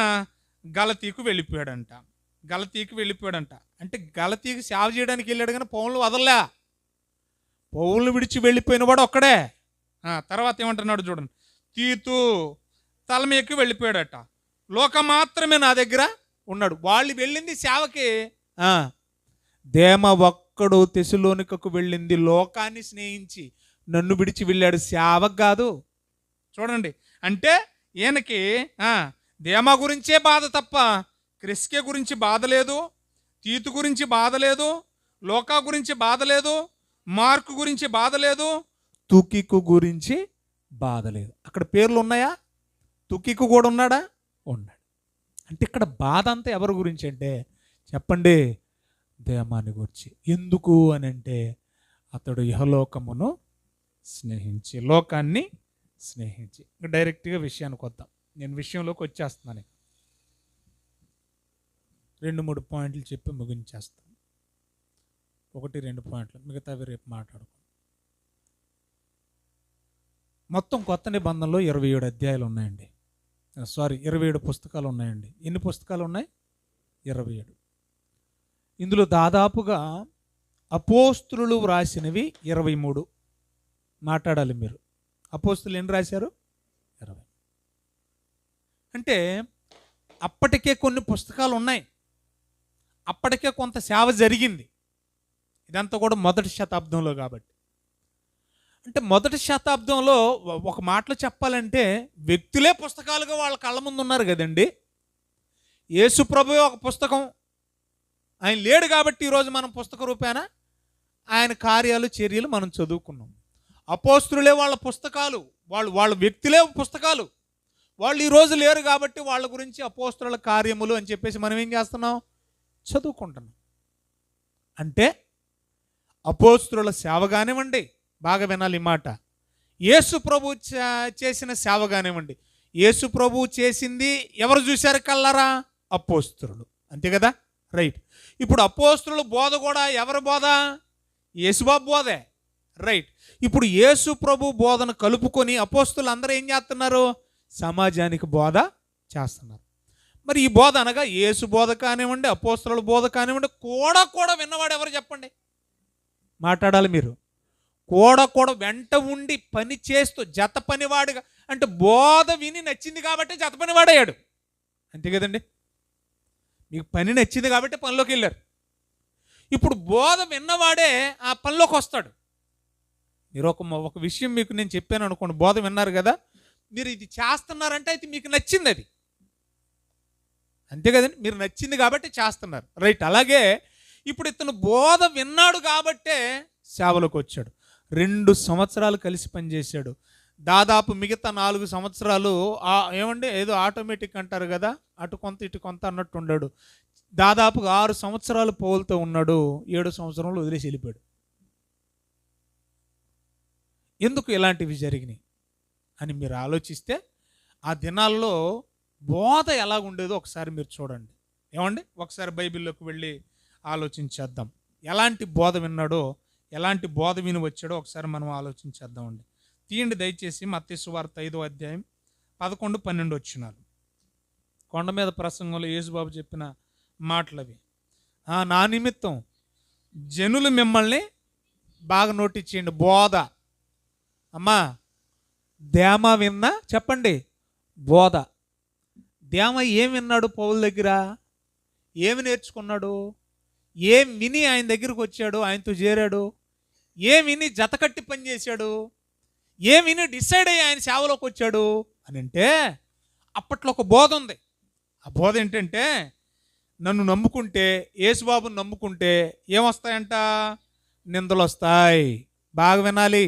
గలతీకు వెళ్ళిపోయాడంట. అంటే గలతీకి సేవ చేయడానికి వెళ్ళాడు, కానీ పౌలు వదలలే. పౌలు విడిచి వెళ్ళిపోయిన వాడు ఒక్కడే. తర్వాత ఏమంటున్నాడు చూడండి. తీతు తలమేకి వెళ్ళిపోయాడట. లోక మాత్రమే నా దగ్గర ఉన్నాడు. వాళ్ళు వెళ్ళింది సేవకి. దేమ ఒక్కడు తెస్సలోనికకు వెళ్ళింది లోకాన్ని స్నేహించి నన్ను విడిచి వెళ్ళాడు, సేవకు కాదు. చూడండి, అంటే ఈయనకి దేమ గురించే బాధ తప్ప క్రెస్కే గురించి బాధ లేదు, తీతు గురించి బాధ లేదు, లోకా గురించి బాధ లేదు, మార్కు గురించి బాధ లేదు, తుకికు గురించి బాధ లేదు. అక్కడ పేర్లు ఉన్నాయా? తుకికు కూడా ఉన్నాడా? ఉన్నాడు. అంటే ఇక్కడ బాధ అంతా ఎవరి గురించి అంటే చెప్పండి, దేమాని గురించి. ఎందుకు అని అంటే అతడు ఇహలోకమును స్నేహించి, లోకాన్ని స్నేహించి. డైరెక్ట్గా విషయానికి వద్దాం. నేను విషయంలోకి వచ్చేస్తున్నాను. 2-3 పాయింట్లు చెప్పి ముగించేస్తాను. 1-2 పాయింట్లు, మిగతావి రేపు మాట్లాడుకుందాం. మొత్తం కొత్త నిబంధనలో 27 అధ్యాయాలు ఉన్నాయండి. 27 పుస్తకాలు ఉన్నాయండి. ఎన్ని పుస్తకాలు ఉన్నాయి? 27. ఇందులో దాదాపుగా అపోస్తులు వ్రాసినవి 23. మాట్లాడాలి మీరు. అపోస్తులు ఎన్ని రాశారు? 20. అంటే అప్పటికే కొన్ని పుస్తకాలు ఉన్నాయి, అప్పటికే కొంత సేవ జరిగింది. ఇదంతా కూడా మొదటి శతాబ్దంలో. కాబట్టి అంటే మొదటి శతాబ్దంలో ఒక మాటలో చెప్పాలంటే వ్యక్తులే పుస్తకాలుగా వాళ్ళ కళ్ళ ముందు ఉన్నారు కదండి. యేసు ప్రభువే ఒక పుస్తకం, ఆయన లేడు కాబట్టి ఈరోజు మనం పుస్తక రూపేణ ఆయన కార్యాలు చర్యలు మనం చదువుకున్నాం. అపోస్తులే వాళ్ళ పుస్తకాలు, వాళ్ళ వ్యక్తులే పుస్తకాలు. వాళ్ళు ఈరోజు లేరు కాబట్టి వాళ్ళ గురించి అపోస్తుల కార్యములు అని చెప్పేసి మనం ఏం చేస్తున్నాం? చదువుకుంటున్నాం. అంటే అపోస్తుల సేవ కానివ్వండి, బాగా వినాలి ఈ మాట, యేసు ప్రభు చేసిన సేవ కానివ్వండి, యేసు ప్రభు చేసింది ఎవరు చూశారు కల్లారా? అపోస్తులు. అంతే కదా? రైట్. ఇప్పుడు అపోస్తుల బోధ కూడా ఎవరి బోధ? యేసుబాబు బోధే. రైట్. ఇప్పుడు యేసు ప్రభు బోధన కలుపుకొని అపోస్తులు అందరూ ఏం చేస్తున్నారు? సమాజానికి బోధ చేస్తున్నారు. మరి ఈ బోధ అనగా యేసు బోధ కానివ్వండి, అపోస్తుల బోధ కానివ్వండి, కూడా విన్నవాడు ఎవరు చెప్పండి? మాట్లాడాలి మీరు. కూడా వెంట ఉండి పని చేస్తూ జత పనివాడుగా, అంటే బోధ విని నచ్చింది కాబట్టి జత పనివాడయ్యాడు. అంతే కదండి? మీకు పని నచ్చింది కాబట్టి పనిలోకి వెళ్ళారు. ఇప్పుడు బోధ విన్నవాడే ఆ పనిలోకి వస్తాడు. మీరు ఒక విషయం మీకు నేను చెప్పాను అనుకోండి, బోధ విన్నారు కదా, మీరు ఇది చేస్తున్నారంటే అయితే మీకు నచ్చింది అది. అంతే కదండి? మీరు నచ్చింది కాబట్టి చేస్తున్నారు. రైట్. అలాగే ఇప్పుడు ఇతను బోధ విన్నాడు కాబట్టే సేవలోకి వచ్చాడు. 2 సంవత్సరాలు కలిసి పనిచేశాడు. దాదాపు మిగతా 4 సంవత్సరాలు ఏమండి ఏదో ఆటోమేటిక్ అంటారు కదా, అటు కొంత ఇటు కొంత అన్నట్టు ఉన్నాడు. దాదాపుగా 6 సంవత్సరాలు పౌలుతో ఉన్నాడు. 7 సంవత్సరంలో వదిలేసి వెళ్ళిపోయాడు. ఎందుకు ఇలాంటివి జరిగినాయి అని మీరు ఆలోచిస్తే, ఆ దినాల్లో బోధ ఎలా ఉండేదో ఒకసారి మీరు చూడండి. ఏమండి? ఒకసారి బైబిల్లోకి వెళ్ళి ఆలోచించేద్దాం. ఎలాంటి బోధ విన్నాడో, ఎలాంటి బోధ విని వచ్చాడో ఒకసారి మనం ఆలోచించేద్దామండి. తీయండి దయచేసి మత్తయి సువార్త 5వ అధ్యాయం 11, 12 వచనాలు. కొండ మీద ప్రసంగంలో యేసుబాబు చెప్పిన మాటలవి. నా నిమిత్తం జనులు మిమ్మల్ని బాగా నోటీస్ చేయండి. బోధ అమ్మా, దేమ విన్నా చెప్పండి బోధ. దేమ ఏం విన్నాడు పౌలు దగ్గర? ఏమి నేర్చుకున్నాడు? ఏం విని ఆయన దగ్గరికి వచ్చాడు, ఆయనతో చేరాడు? ఏం విని జతకట్టి పనిచేశాడు? ఏం విని డిసైడ్ అయ్యి ఆయన సేవలోకి వచ్చాడు అని అంటే, అప్పట్లో ఒక బోధ ఉంది. ఆ బోధ ఏంటంటే, నన్ను నమ్ముకుంటే, యేసుబాబుని నమ్ముకుంటే ఏమొస్తాయంట? నిందలు వస్తాయి. బాగా వినాలి.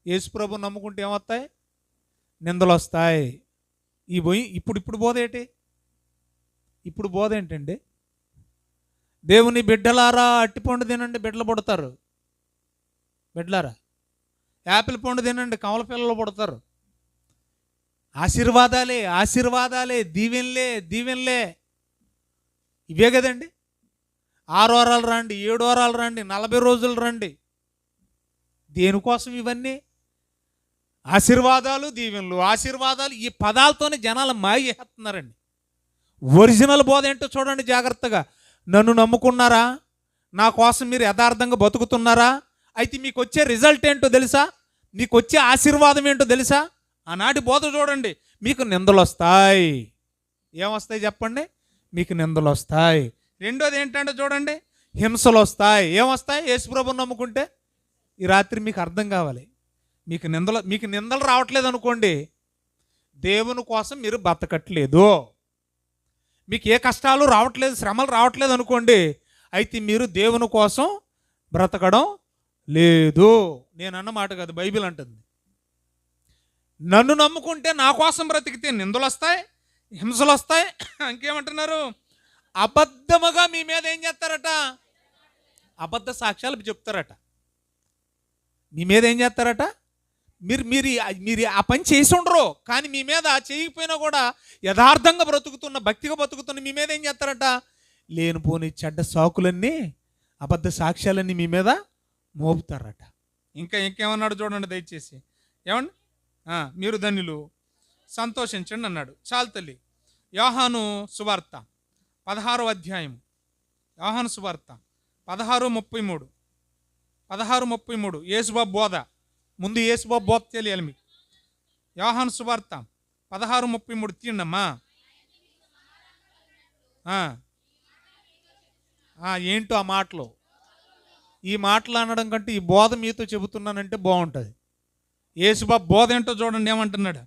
యేసుప్రభుని నమ్ముకుంటే ఏమొస్తాయి? నిందలు వస్తాయి. ఇప్పుడు బోధ ఏంటి? ఇప్పుడు బోధ ఏంటండి? దేవుని బిడ్డలారా అట్టిపండు తినండి, బిడ్డలు పుడతారు. బిడ్డలారా యాపిల్ పండు తినండి, కమల పిల్లలు పుడతారు. ఆశీర్వాదాలే ఆశీర్వాదాలే, దీవెనలే దీవెనలే. ఇవే కదండి. 6 వారాలు రండి, 7 వారాలు రండి, 40 రోజులు రండి. దేనికోసం ఇవన్నీ? ఆశీర్వాదాలు దీవెనలు, ఆశీర్వాదాలు. ఈ పదాలతోనే జనాలు మాయ చేస్తున్నారండి. ఒరిజినల్ బోధ ఏంటో చూడండి జాగ్రత్తగా. నన్ను నమ్ముకున్నారా? నా కోసం మీరు యథార్థంగా బతుకుతున్నారా? అయితే మీకు వచ్చే రిజల్ట్ ఏంటో తెలుసా? మీకు వచ్చే ఆశీర్వాదం ఏంటో తెలుసా? ఆనాటి బోధ చూడండి. మీకు నిందలు వస్తాయి. ఏమొస్తాయి చెప్పండి? మీకు నిందలు వస్తాయి. రెండోది ఏంటంటే చూడండి, హింసలు వస్తాయి. ఏమొస్తాయి? యేసుప్రభుని నమ్ముకుంటే. ఈ రాత్రి మీకు అర్థం కావాలి. మీకు నిందలు రావట్లేదు అనుకోండి, దేవుని కోసం మీరు బతకట్లేదు. మీకు ఏ కష్టాలు రావట్లేదు, శ్రమలు రావట్లేదు అనుకోండి, అయితే మీరు దేవుని కోసం బ్రతకడం లేదు. నేను అన్న మాట కాదు, బైబిల్ అంటుంది. నన్ను నమ్ముకుంటే, నా కోసం బ్రతికితే నిందలు వస్తాయి, హింసలు వస్తాయి. ఇంకేమంటున్నారు? అబద్ధముగా మీ మీద ఏం చేస్తారట? అబద్ధ సాక్ష్యాలు చెప్తారట. మీ మీద ఏం చేస్తారట? మీరు ఆ పని చేసి ఉండరు, కానీ మీ మీద చేయకపోయినా కూడా యథార్థంగా బ్రతుకుతున్న, భక్తిగా బ్రతుకుతున్న మీ మీద ఏం చేస్తారట? లేనిపోని చెడ్డ సాకులన్నీ, అబద్ధ సాక్ష్యాలన్నీ మీ మీద మోపుతారట. ఇంకేమన్నాడు చూడండి దయచేసి. ఏమండి? మీరు ధన్యులు, సంతోషించండి అన్నాడు. చాలు తల్లి. యోహాను సువార్త 16వ అధ్యాయం. యోహాను సువార్త 16:33. 16:33 యేసుబాబు బోధ. ముందు యేసుబాబు బోధ తెలియాలి మీకు. యోహాను సువార్త 16:33 తీయండమ్మా. ఏంటో ఆ మాటలు? ఈ మాటలు అనడం కంటే ఈ బోధ మీతో చెబుతున్నానంటే బాగుంటుంది. యేసుబాబు బోధ ఏంటో చూడండి. ఏమంటున్నాడు?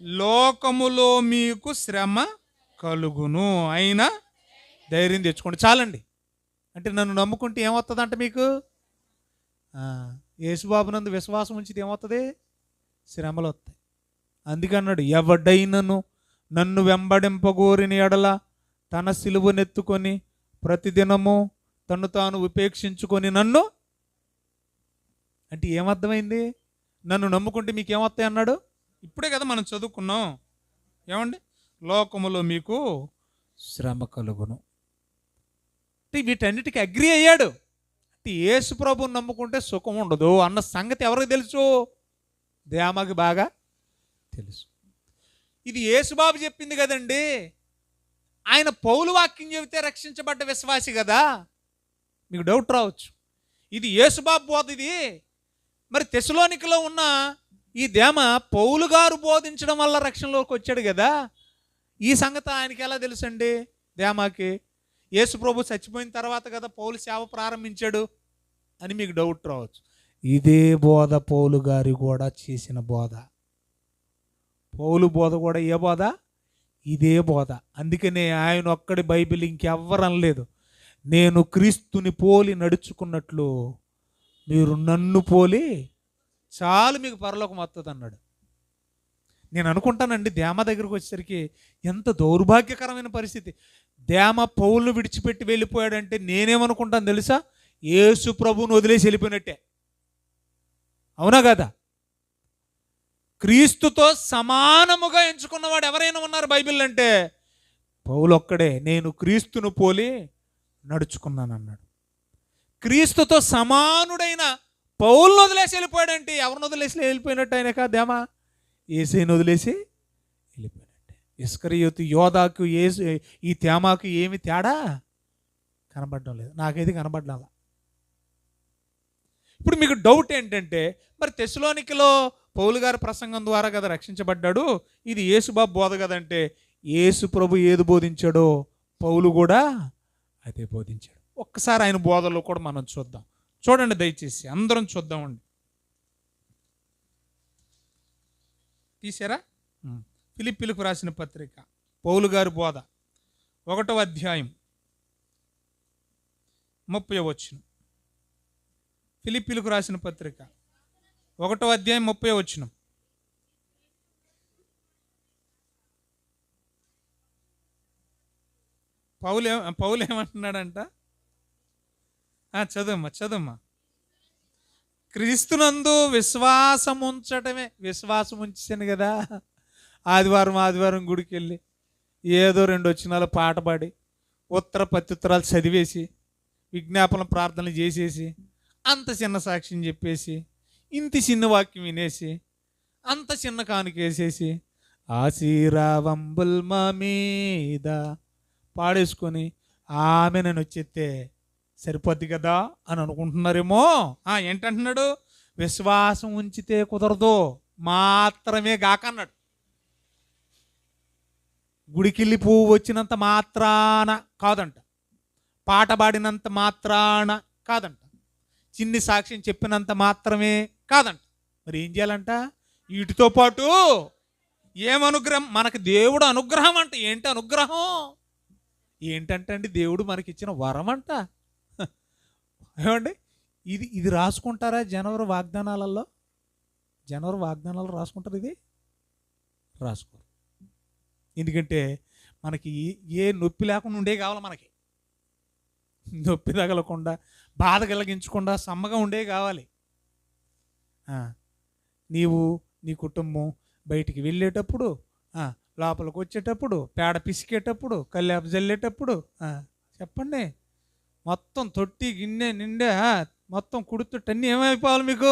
లోకములో మీకు శ్రమ కలుగును, అయినా ధైర్యం తెచ్చుకోండి చాలండి. అంటే నన్ను నమ్ముకుంటే ఏమవుతుందంట మీకు? యేసుబాబునందు విశ్వాసం ఉంచితే ఏమవుతుంది? శ్రమలు వస్తాయి. అందుకన్నాడు, ఎవడైనను నన్ను వెంబడింపగోరిన ఎడల తన సిలువనెత్తుకొని ప్రతిదినము తను తాను ఉపేక్షించుకొని నన్ను. అంటే ఏమర్థమైంది? నన్ను నమ్ముకుంటే మీకు ఏమొస్తాయి అన్నాడు? ఇప్పుడే కదా మనం చదువుకున్నాం. ఏమండి? లోకములో మీకు శ్రమ కలుగును. అంటే వీటన్నిటికీ అగ్రి అయ్యాడు. అంటే యేసు ప్రభువుని నమ్ముకుంటే సుఖం ఉండదు అన్న సంగతి ఎవరికి తెలుసు? దేమాకి బాగా తెలుసు. ఇది యేసుబాబు చెప్పింది కదండి. ఆయన పౌలు వాక్యం చెబితే రక్షించబడ్డ విశ్వాసి కదా. మీకు డౌట్ రావచ్చు, ఇది యేసుబాబు బోధ ఇది. మరి తెస్సలోనికలో ఉన్న ఈ దేమ పౌలు గారు బోధించడం వల్ల రక్షణలోకి వచ్చాడు కదా. ఈ సంగతి ఆయనకి ఎలా తెలుసండి? దేమాకి యేసు ప్రభు చచ్చిపోయిన తర్వాత కదా పౌలు సేవ ప్రారంభించాడు అని మీకు డౌట్ రావచ్చు. ఇదే బోధ పౌలు గారి కూడా చేసిన బోధ. పౌలు బోధ కూడా ఏ బోధ? ఇదే బోధ. అందుకనే ఆయన ఒక్కడి బైబిల్ ఇంకెవ్వరు అనలేదు, నేను క్రీస్తుని పోలి నడుచుకున్నట్లు మీరు నన్ను పోలి చాలు మీకు పరలోకం వస్తుంది అన్నాడు. నేను అనుకుంటానండి, దేమ దగ్గరకు వచ్చేసరికి ఎంత దౌర్భాగ్యకరమైన పరిస్థితి. దేమ పౌలును విడిచిపెట్టి వెళ్ళిపోయాడంటే నేనేమనుకుంటాను తెలుసా? యేసు ప్రభువును వదిలేసి వెళ్ళిపోయినట్టే. అవునా కదా? క్రీస్తుతో సమానముగా ఎంచుకున్నవాడు ఎవరైనా ఉన్నారు బైబిల్ అంటే పౌలు ఒక్కడే. నేను క్రీస్తును పోలి నడుచుకున్నాను అన్నాడు. క్రీస్తుతో సమానుడైన పౌలును వదిలేసి వెళ్ళిపోయాడంటే ఎవరిని వదిలేసి వెళ్ళిపోయినట్టు ఆయన కాదేమా? యేసుని వదిలేసి వెళ్ళిపోయినట్టే. ఇస్కరియోతు యోధాకు ఈ తేమాకు ఏమి తేడా కనబడడం లేదు. నాకైతే కనబడ్డాల. ఇప్పుడు మీకు డౌట్ ఏంటంటే, మరి తెస్సలోనికలో పౌలు గారి ప్రసంగం ద్వారా కదా రక్షించబడ్డాడు, ఇది యేసుబాబు బోధ కదంటే యేసు ప్రభు ఏది బోధించాడో పౌలు కూడా అదే బోధించాడు. ఒక్కసారి ఆయన బోధలో కూడా మనం చూద్దాం. చూడండి దయచేసి, అందరం చూద్దామండి. తీసారా? ఫిలిప్పీలకు రాసిన పత్రిక పౌలు గారి బోధ 1వ అధ్యాయం 30వ వచనం. ఫిలిప్పీలకు రాసిన పత్రిక 1వ అధ్యాయం 30వ వచనం. పౌలు ఏమంటున్నాడంట? చదువమ్మా. క్రీస్తునందు విశ్వాసం ఉంచటమే. విశ్వాసం ఉంచాను కదా. ఆదివారం గుడికి వెళ్ళి ఏదో 2 వచనాలు పాట పాడి ప్రత్యుత్తరాలు చదివేసి విజ్ఞాపన ప్రార్థనలు చేసేసి అంత చిన్న సాక్ష్యం చెప్పేసి ఇంత చిన్న వాక్యం వినేసి అంత చిన్న కానుకేసేసి ఆశీరావంబుల్ మా మీద పాడేసుకొని ఆమె నేను వచ్చేస్తే సరిపోద్ది కదా అని అనుకుంటున్నారేమో. ఏంటంటున్నాడు? విశ్వాసం ఉంచితే కుదరదు, మాత్రమే గాక అన్నాడు. గుడికిళ్ళి పువ్వు వచ్చినంత మాత్రాన కాదంట, పాట పాడినంత మాత్రాన కాదంట, చిన్ని సాక్ష్యం చెప్పినంత మాత్రమే కాదంట. మరి ఏం చేయాలంట? వీటితో పాటు ఏమనుగ్రహం? మనకు దేవుడు అనుగ్రహం అంట. ఏంటి అనుగ్రహం? ఏంటంటే అండి, దేవుడు మనకిచ్చిన వరం అంట. ఏమండి, ఇది రాసుకుంటారా జనవరి వాగ్దానాలలో? జనవరి వాగ్దానాలు రాసుకుంటారు? ఇది రాసుకోరు. ఎందుకంటే మనకి ఏ నొప్పి లేకుండా ఉండే కావాలి. మనకి నొప్పి తగలకుండా, బాధ కలిగించకుండా, సమ్మగా ఉండే కావాలి. నీవు నీ కుటుంబం బయటికి వెళ్ళేటప్పుడు, లోపలికి వచ్చేటప్పుడు, పేడ పిసికేటప్పుడు, కల్లాపు జల్లేటప్పుడు, చెప్పండి, మొత్తం తొట్టి గిన్నె నిండే మొత్తం కుడుతుంటే అన్నీ ఏమైపోవాలి? మీకు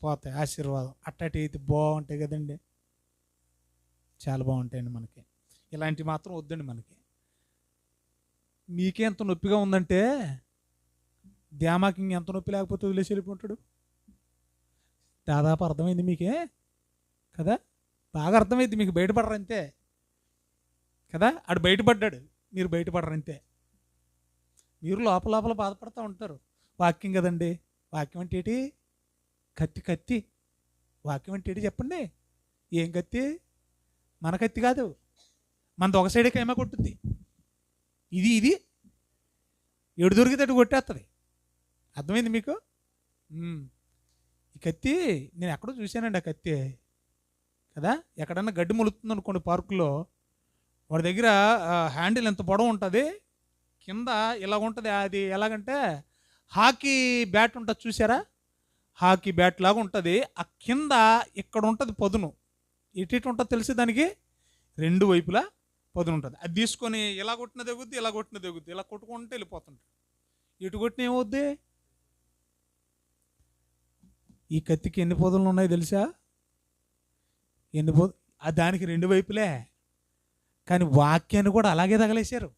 పోతాయి ఆశీర్వాదం. అట్టటి అయితే బాగుంటాయి కదండి, చాలా బాగుంటాయండి. మనకి ఇలాంటివి మాత్రం వద్దండి. మనకి మీకే ఎంత నొప్పిగా ఉందంటే ధ్యామాకి ఎంత నొప్పి లేకపోతే వదిలేసి వెళ్ళిపోతాడు. దాదాపు అర్థమైంది మీకే కదా? బాగా అర్థమైంది మీకు. బయటపడరు అంతే కదా. ఆడు బయటపడ్డాడు, మీరు బయటపడరు అంతే. మీరు లోపల బాధపడుతూ ఉంటారు. వాక్యం కదండి. వాక్యం అంటే ఏంటి? కత్తి. వాక్యం అంటే ఏంటి చెప్పండి? ఏం కత్తి? మన కత్తి కాదు, మనది ఒక సైడే కైమా కొట్టుద్ది. ఇది ఎడు దొరికితే అటు కొట్టేస్తుంది. అర్థమైంది మీకు? ఈ కత్తి నేను ఎక్కడో చూశానండి. ఆ కత్తి కదా, ఎక్కడన్నా గడ్డి మొలుతుంది అనుకోండి పార్కులో, వాడి దగ్గర హ్యాండిల్ ఎంత పొడవు ఉంటుంది, కింద ఇలా ఉంటుంది. అది ఎలాగంటే హాకీ బ్యాట్ ఉంటుంది చూసారా, హాకీ బ్యాట్ లాగా ఉంటుంది. ఆ కింద ఇక్కడ ఉంటుంది పదును, ఇటు ఉంటుంది తెలిసి దానికి రెండు వైపులా పదును ఉంటుంది. అది తీసుకొని ఇలా కొట్టిన దిగుద్ది, ఇలా కొట్టిన దిగుద్ది, ఇలా కొట్టుకుంటే వెళ్ళిపోతుంటుంది. ఇటు కొట్టిన ఏమవుద్ది? ఈ కత్తికి ఎన్ని పొదలు ఉన్నాయి తెలుసా? ఎన్ని దానికి రెండు వైపులే, కానీ వాక్యాన్ని కూడా అలాగే తగలేశారు.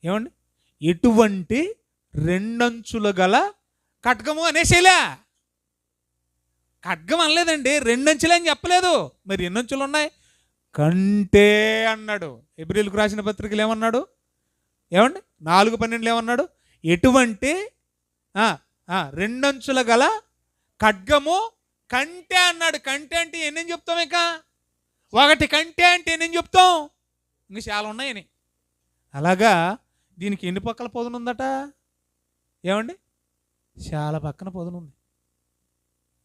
ఏమండి? ఎటువంటి రెండంచులు గల ఖడ్గము అనేసేలా. ఖడ్గం అనలేదండి, రెండంచులే అని చెప్పలేదు. మరి ఎన్ని అంచులు ఉన్నాయి? కంటే అన్నాడు. హెబ్రీయులకు రాసిన పత్రికలు ఏమన్నాడు? ఏమండి 4:12 ఏమన్నాడు? ఎటువంటి రెండంచుల గల ఖడ్గము కంటే అన్నాడు. కంటే అంటే ఎన్నేం చెప్తాం? ఇక ఒకటి కంటే అంటే ఎన్నేం చెప్తాం? ఇంక చాలా ఉన్నాయని. అలాగా దీనికి ఎన్ని పక్కల పొదను ఉందట? ఏమండి? చాలా పక్కన పొదను ఉంది.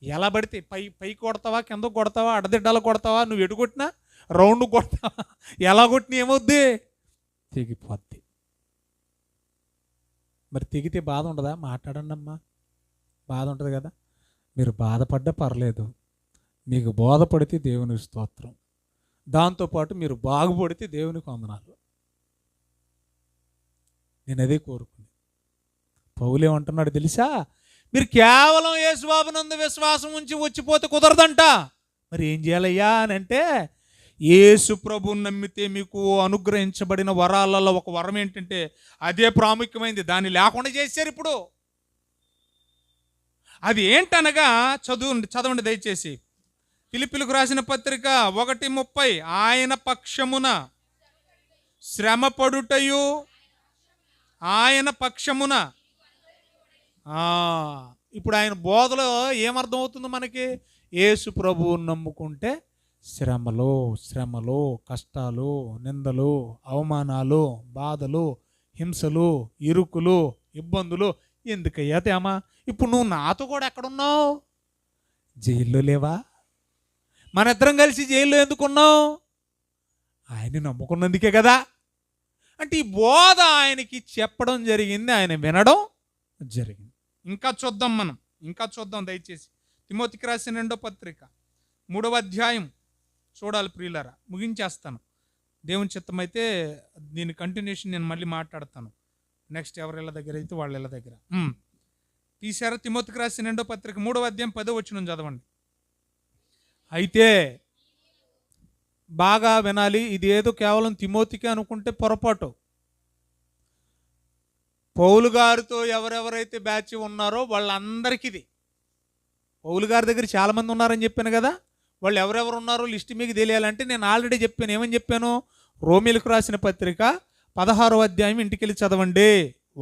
ఎలా పడితే పైకి కొడతావా, కింద కొడతావా, అడదిడ్డాలు కొడతావా, నువ్వు ఎటు కొట్టినా రౌండ్ కొడతావా, ఎలా కొట్టినా ఏమవుద్ది? తెగిపోద్ది. మరి తెగితే బాధ ఉండదా? మాట్లాడండి అమ్మా. బాధ ఉంటుంది కదా. మీరు బాధపడ్డా పర్లేదు, మీకు బోధపడితే దేవునికి స్తోత్రం, దాంతోపాటు మీరు బాగుపడితే దేవునికి వందనాలు. నేను అదే కోరుకుని. పౌలు ఏమంటున్నాడు తెలుసా? మీరు కేవలం యేసుబాబునందు విశ్వాసం ఉంచి వచ్చిపోతే కుదరదంట. మరి ఏం చేయాలయ్యా అని అంటే, యేసు ప్రభువుని నమ్మితే మీకు అనుగ్రహించబడిన వరాలలో ఒక వరం ఏంటంటే అదే ప్రాముఖ్యమైనది. దాన్ని లేకుండా చేశారు ఇప్పుడు. అది ఏంటనగా చదవండి దయచేసి. ఫిలిప్పీలకు రాసిన పత్రిక 1:30. ఆయన పక్షమున శ్రమపడుటయు, ఆయన పక్షమున. ఇప్పుడు ఆయన బోధలో ఏమర్థం అవుతుంది మనకి? యేసు ప్రభువుని నమ్ముకుంటే శ్రమలు, కష్టాలు, నిందలు, అవమానాలు, బాధలు, హింసలు, ఇరుకులు, ఇబ్బందులు ఎందుకయ్యా తేమా? ఇప్పుడు నువ్వు నాతో కూడా ఎక్కడున్నావు? జైల్లో లేవా? మన ఇద్దరం కలిసి జైల్లో ఎందుకున్నావు? ఆయన్ని నమ్ముకున్నందుకే కదా. అంటే ఈ బోధ ఆయనకి చెప్పడం జరిగింది, ఆయన వినడం జరిగింది. ఇంకా చూద్దాం దయచేసి. తిమోతికి రాసిన 2వ పత్రిక 3వ అధ్యాయం చూడాలి ప్రియులారా. ముగించేస్తాను. దేవుని చిత్తమైతే దీని కంటిన్యూషన్ నేను మళ్ళీ మాట్లాడతాను. నెక్స్ట్ ఎవరి దగ్గర అయితే వాళ్ళ దగ్గర తీశారా? తిమోతికి రాసిన 2వ పత్రిక 3వ అధ్యాయం 10వ వచనం చదవండి. అయితే బాగా వినాలి. ఇది ఏదో కేవలం తిమోతికి అనుకుంటే పొరపాటు. పౌలు గారితో ఎవరెవరైతే బ్యాచ్ ఉన్నారో వాళ్ళందరికీ ఇది. పౌలు గారి దగ్గర చాలామంది ఉన్నారని చెప్పాను కదా. వాళ్ళు ఎవరెవరు ఉన్నారో లిస్ట్ మీకు తెలియాలంటే నేను ఆల్రెడీ చెప్పాను. ఏమని చెప్పాను? రోమీలకు రాసిన పత్రిక 16వ అధ్యాయం ఇంటికి వెళ్ళి చదవండి.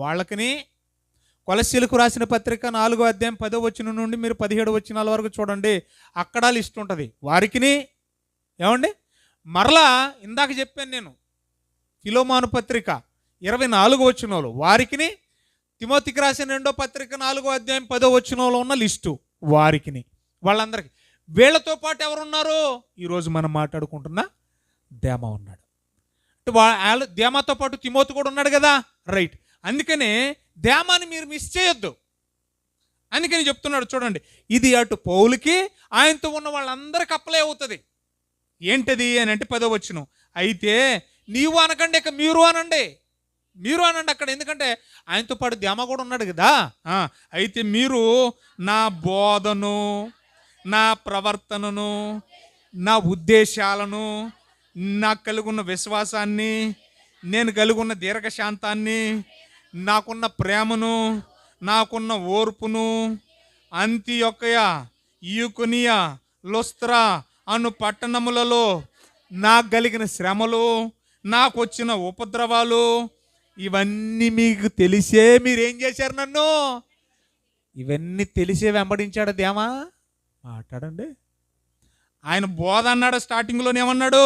వాళ్ళకని కొలస్సీలకు రాసిన పత్రిక 4వ అధ్యాయం 10వ వచనం నుండి మీరు 17వ వచనాల వరకు చూడండి. అక్కడ లిస్ట్ ఉంటుంది వారికిని. ఏమండి? మరలా ఇందాక చెప్పాను నేను, ఫిలోమాను పత్రిక 24వ వచనంలో వారికిని, తిమోతికి రాసిన 2వ పత్రిక 4వ అధ్యాయం 10వ వచనంలో ఉన్న లిస్టు వారికిని, వాళ్ళందరికీ. వీళ్ళతో పాటు ఎవరున్నారు? ఈరోజు మనం మాట్లాడుకుంటున్న దేమా ఉన్నాడు. అంటే దేమాతో పాటు తిమోతి కూడా ఉన్నాడు కదా, రైట్. అందుకనే దేమాని మీరు మిస్ చేయొద్దు. అందుకని చెప్తున్నాడు చూడండి. ఇది అటు పౌలుకి ఆయనతో ఉన్న వాళ్ళందరికీ అప్లై అవుతుంది. ఏంటది అని అంటే 10వ వచనం. అయితే నీవు అనకండి, ఇక మీరు అనండి అక్కడ. ఎందుకంటే ఆయనతో పాటు దేమా కూడా ఉన్నాడు కదా. అయితే మీరు నా బోధను, నా ప్రవర్తనను, నా ఉద్దేశాలను, నాకు కలిగున్న విశ్వాసాన్ని, నేను కలిగున్న దీర్ఘశాంతాన్ని, నాకున్న ప్రేమను, నాకున్న ఓర్పును, అంతియొక్కయ, ఈకొనియ, లుస్త్రా అను పట్టణములలో నాకు కలిగిన శ్రమలు, నాకు వచ్చిన ఉపద్రవాలు, ఇవన్నీ మీకు తెలిసే మీరేం చేశారు నన్ను? ఇవన్నీ తెలిసే వెంబడించాడు దేమా. మాట్లాడండి. ఆయన బోధ అన్నాడు. స్టార్టింగ్లోనే ఏమన్నాడు?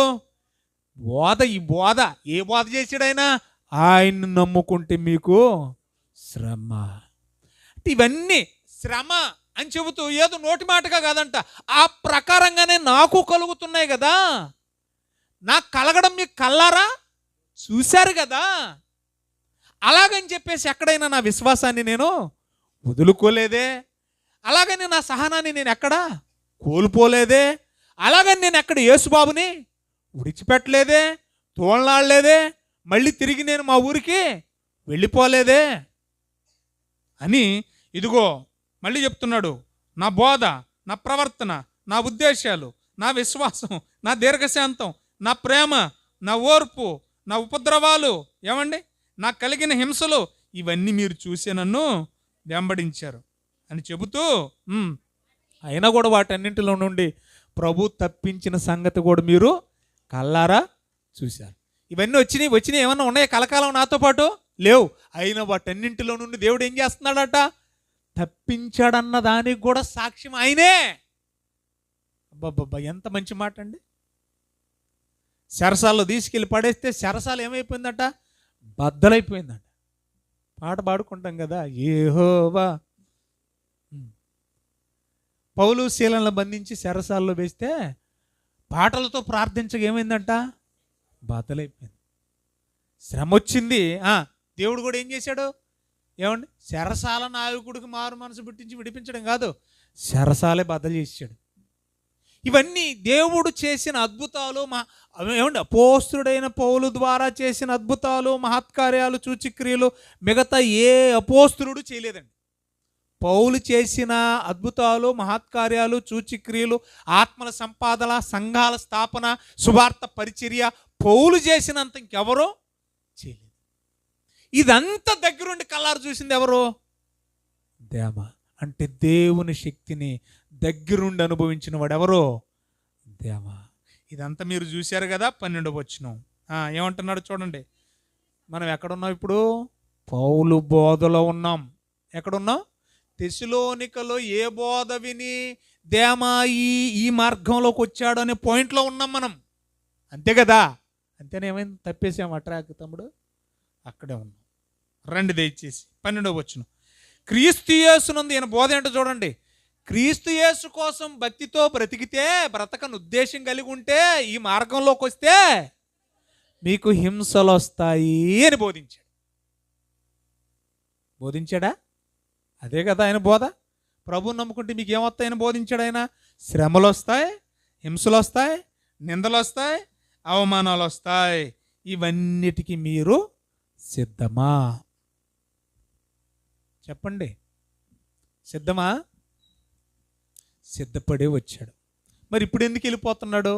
ఈ బోధ ఏ బోధ చేశాడు ఆయన? ఆయన్ని నమ్ముకుంటే మీకు శ్రమ. అంటే ఇవన్నీ శ్రమ అని చెబుతూ ఏదో నోటి మాటగా కాదంట, ఆ ప్రకారంగానే నాకు కలుగుతున్నాయి కదా. నాకు కలగడం మీకు కల్లారా చూశారు కదా. అలాగని చెప్పేసి ఎక్కడైనా నా విశ్వాసాన్ని నేను వదులుకోలేదే, అలాగని నా సహనాన్ని నేను ఎక్కడా కోల్పోలేదే, అలాగని నేను ఎక్కడ యేసుబాబుని విడిచిపెట్టలేదే, తోలనాడలేదే, మళ్ళీ తిరిగి నేను మా ఊరికి వెళ్ళిపోలేదే అని ఇదిగో మళ్ళీ చెప్తున్నాడు. నా బోధ, నా ప్రవర్తన, నా ఉద్దేశాలు, నా విశ్వాసం, నా దీర్ఘశాంతం, నా ప్రేమ, నా ఓర్పు, నా ఉపద్రవాలు, ఏమండి, నాకు కలిగిన హింసలు, ఇవన్నీ మీరు చూసి నన్ను వెంబడించారు అని చెబుతూ అయినా కూడా వాటన్నింటిలో నుండి ప్రభు తప్పించిన సంగతి కూడా మీరు కల్లారా చూశారు. ఇవన్నీ వచ్చినాయి ఏమన్నా ఉన్నాయా కలకాలం నాతో పాటు? లేవు. అయినా వాటన్నింటిలో నుండి దేవుడు ఏం చేస్తున్నాడట? తప్పించాడన్న దానికి కూడా సాక్ష్యం ఆయనే. అబ్బబ్బబ్బా, ఎంత మంచి మాట అండి. చెరసాల్లో తీసుకెళ్ళి పడేస్తే చెరసాల ఏమైపోయిందట? బద్దలైపోయిందట. పాట పాడుకుంటాం కదా, యెహోవా. పౌలు శీలను బంధించి చెరసాల్లో వేస్తే పాటలతో ప్రార్థించగా ఏమైందంట? బద్దలైపోయింది. శ్రమ వచ్చింది. దేవుడు కూడా ఏం చేశాడు? ఏమండి, చెరసాల నాయకుడికి మారు మనసు పుట్టించి విడిపించడం కాదు, చెరసాలే బద్దలు చేసాడు. ఇవన్నీ దేవుడు చేసిన అద్భుతాలు. ఏమండి, అపోస్తుడైన పౌలు ద్వారా చేసిన అద్భుతాలు, మహత్కార్యాలు, సూచక్రియలు మిగతా ఏ అపోస్తులుడు చేయలేదండి. పౌలు చేసిన అద్భుతాలు, మహత్కార్యాలు, సూచక్రియలు, ఆత్మల సంపాదన, సంఘాల స్థాపన, సువార్త పరిచర్య పౌలు చేసినంత ఇంకెవరో చేయలేదు. ఇదంతా దగ్గరుండి కల్లారు చూసింది ఎవరు? దేమ. అంటే దేవుని శక్తిని దగ్గరుండి అనుభవించిన వాడు ఎవరో? దేమ. ఇదంతా మీరు చూశారు కదా. 12వ వచనం ఏమంటున్నాడు చూడండి. మనం ఎక్కడున్నాం ఇప్పుడు? పౌలు బోధలో ఉన్నాం. ఎక్కడున్నాం? తెస్సలోనికలో ఏ బోధ విని దేమా ఈ మార్గంలోకి వచ్చాడు అనే పాయింట్లో ఉన్నాం మనం. అంతే కదా. అంతేనే, ఏమైంది? తప్పేసాం ట్రాక్ తమ్ముడు. అక్కడే ఉన్నాం. రండి దయచేసి 12వ వచనం. క్రీస్తు యేసునందు ఈయన బోధ ఏంటో చూడండి. క్రీస్తు యేసు కోసం భక్తితో బ్రతికితే, బ్రతకని ఉద్దేశం కలిగి ఉంటే, ఈ మార్గంలోకి వస్తే మీకు హింసలు వస్తాయి అని బోధించాడా? అదే కదా ఆయన బోధ. ప్రభువుని నమ్ముకుంటే మీకు ఏమొస్తాయని బోధించాడు ఆయన. శ్రమలు వస్తాయి, హింసలు వస్తాయి, నిందలు వస్తాయి, అవమానాలు వస్తాయి. ఇవన్నిటికీ మీరు సిద్ధమా? చెప్పండి, సిద్ధమా? సిద్ధపడే వచ్చాడు. మరి ఇప్పుడు ఎందుకు వెళ్ళిపోతున్నాడు?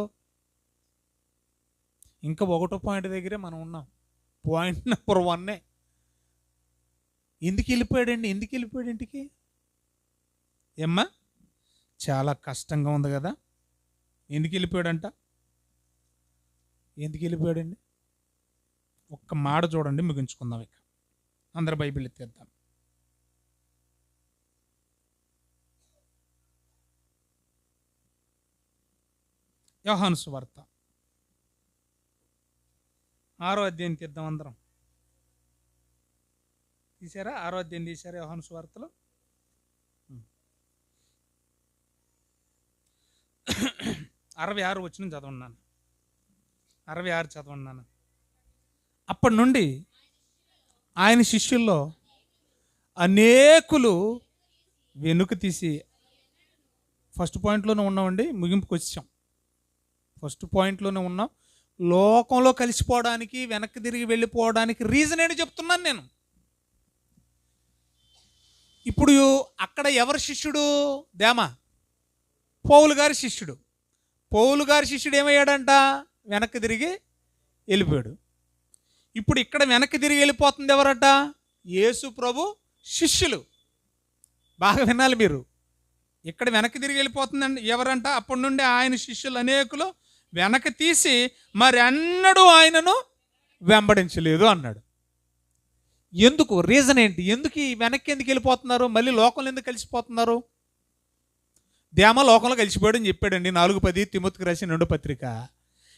ఇంకా 1వ పాయింట్ దగ్గరే మనం ఉన్నాం. Point number 1. ఎందుకు వెళ్ళిపోయాడండి? ఎందుకు వెళ్ళిపోయాడు ఇంటికి? ఏమ్మా, చాలా కష్టంగా ఉంది కదా. ఎందుకు వెళ్ళిపోయాడంట? ఎందుకు వెళ్ళిపోయాడండి? ఒక్క మాట చూడండి, ముగించుకుందాం. ఇక అందరు బైబిల్ ఎత్తేద్దాం. యోహాను సువార్త 6వ అధ్యాయం తీద్దాం అందరం. తీసారా? 6వ అధ్యాయం తీసారా యోహాను సువార్తలో? 66 వచనం చదవన్నాను. 66 చదవన్నాను. అప్పటి నుండి ఆయన శిష్యుల్లో అనేకులు వెనుక తీసి, ఫస్ట్ పాయింట్లోనే ఉన్నామండి, ముగింపుకి వచ్చాం. ఫస్ట్ పాయింట్లోనే ఉన్నాం. లోకంలో కలిసిపోవడానికి, వెనక్కి తిరిగి వెళ్ళిపోవడానికి రీజన్ ఏంటి చెప్తున్నాను నేను. ఇప్పుడు అక్కడ ఎవరి శిష్యుడు? దేమా, పౌలు గారి శిష్యుడు. పౌలు గారి శిష్యుడు ఏమయ్యాడంట? వెనక్కి తిరిగి వెళ్ళిపోయాడు. ఇప్పుడు ఇక్కడ వెనక్కి తిరిగి వెళ్ళిపోతుంది ఎవరట? యేసు ప్రభు శిష్యులు. బాగా వినాలి మీరు. ఇక్కడ వెనక్కి తిరిగి వెళ్ళిపోతుందండి ఎవరంట? అప్పటి నుండి ఆయన శిష్యులు అనేకులు వెనక్కి తీసి మరి అన్నడూ ఆయనను వెంబడించలేదు అన్నాడు. ఎందుకు? రీజన్ ఏంటి? ఎందుకు ఈ వెనక్కి ఎందుకు వెళ్ళిపోతున్నారు? మళ్ళీ లోకంలో ఎందుకు కలిసిపోతున్నారు? దేమ లోకంలో కలిసిపోయాడని చెప్పాడండి 4:10 తిమోతికి రాసిన 2వ పత్రిక.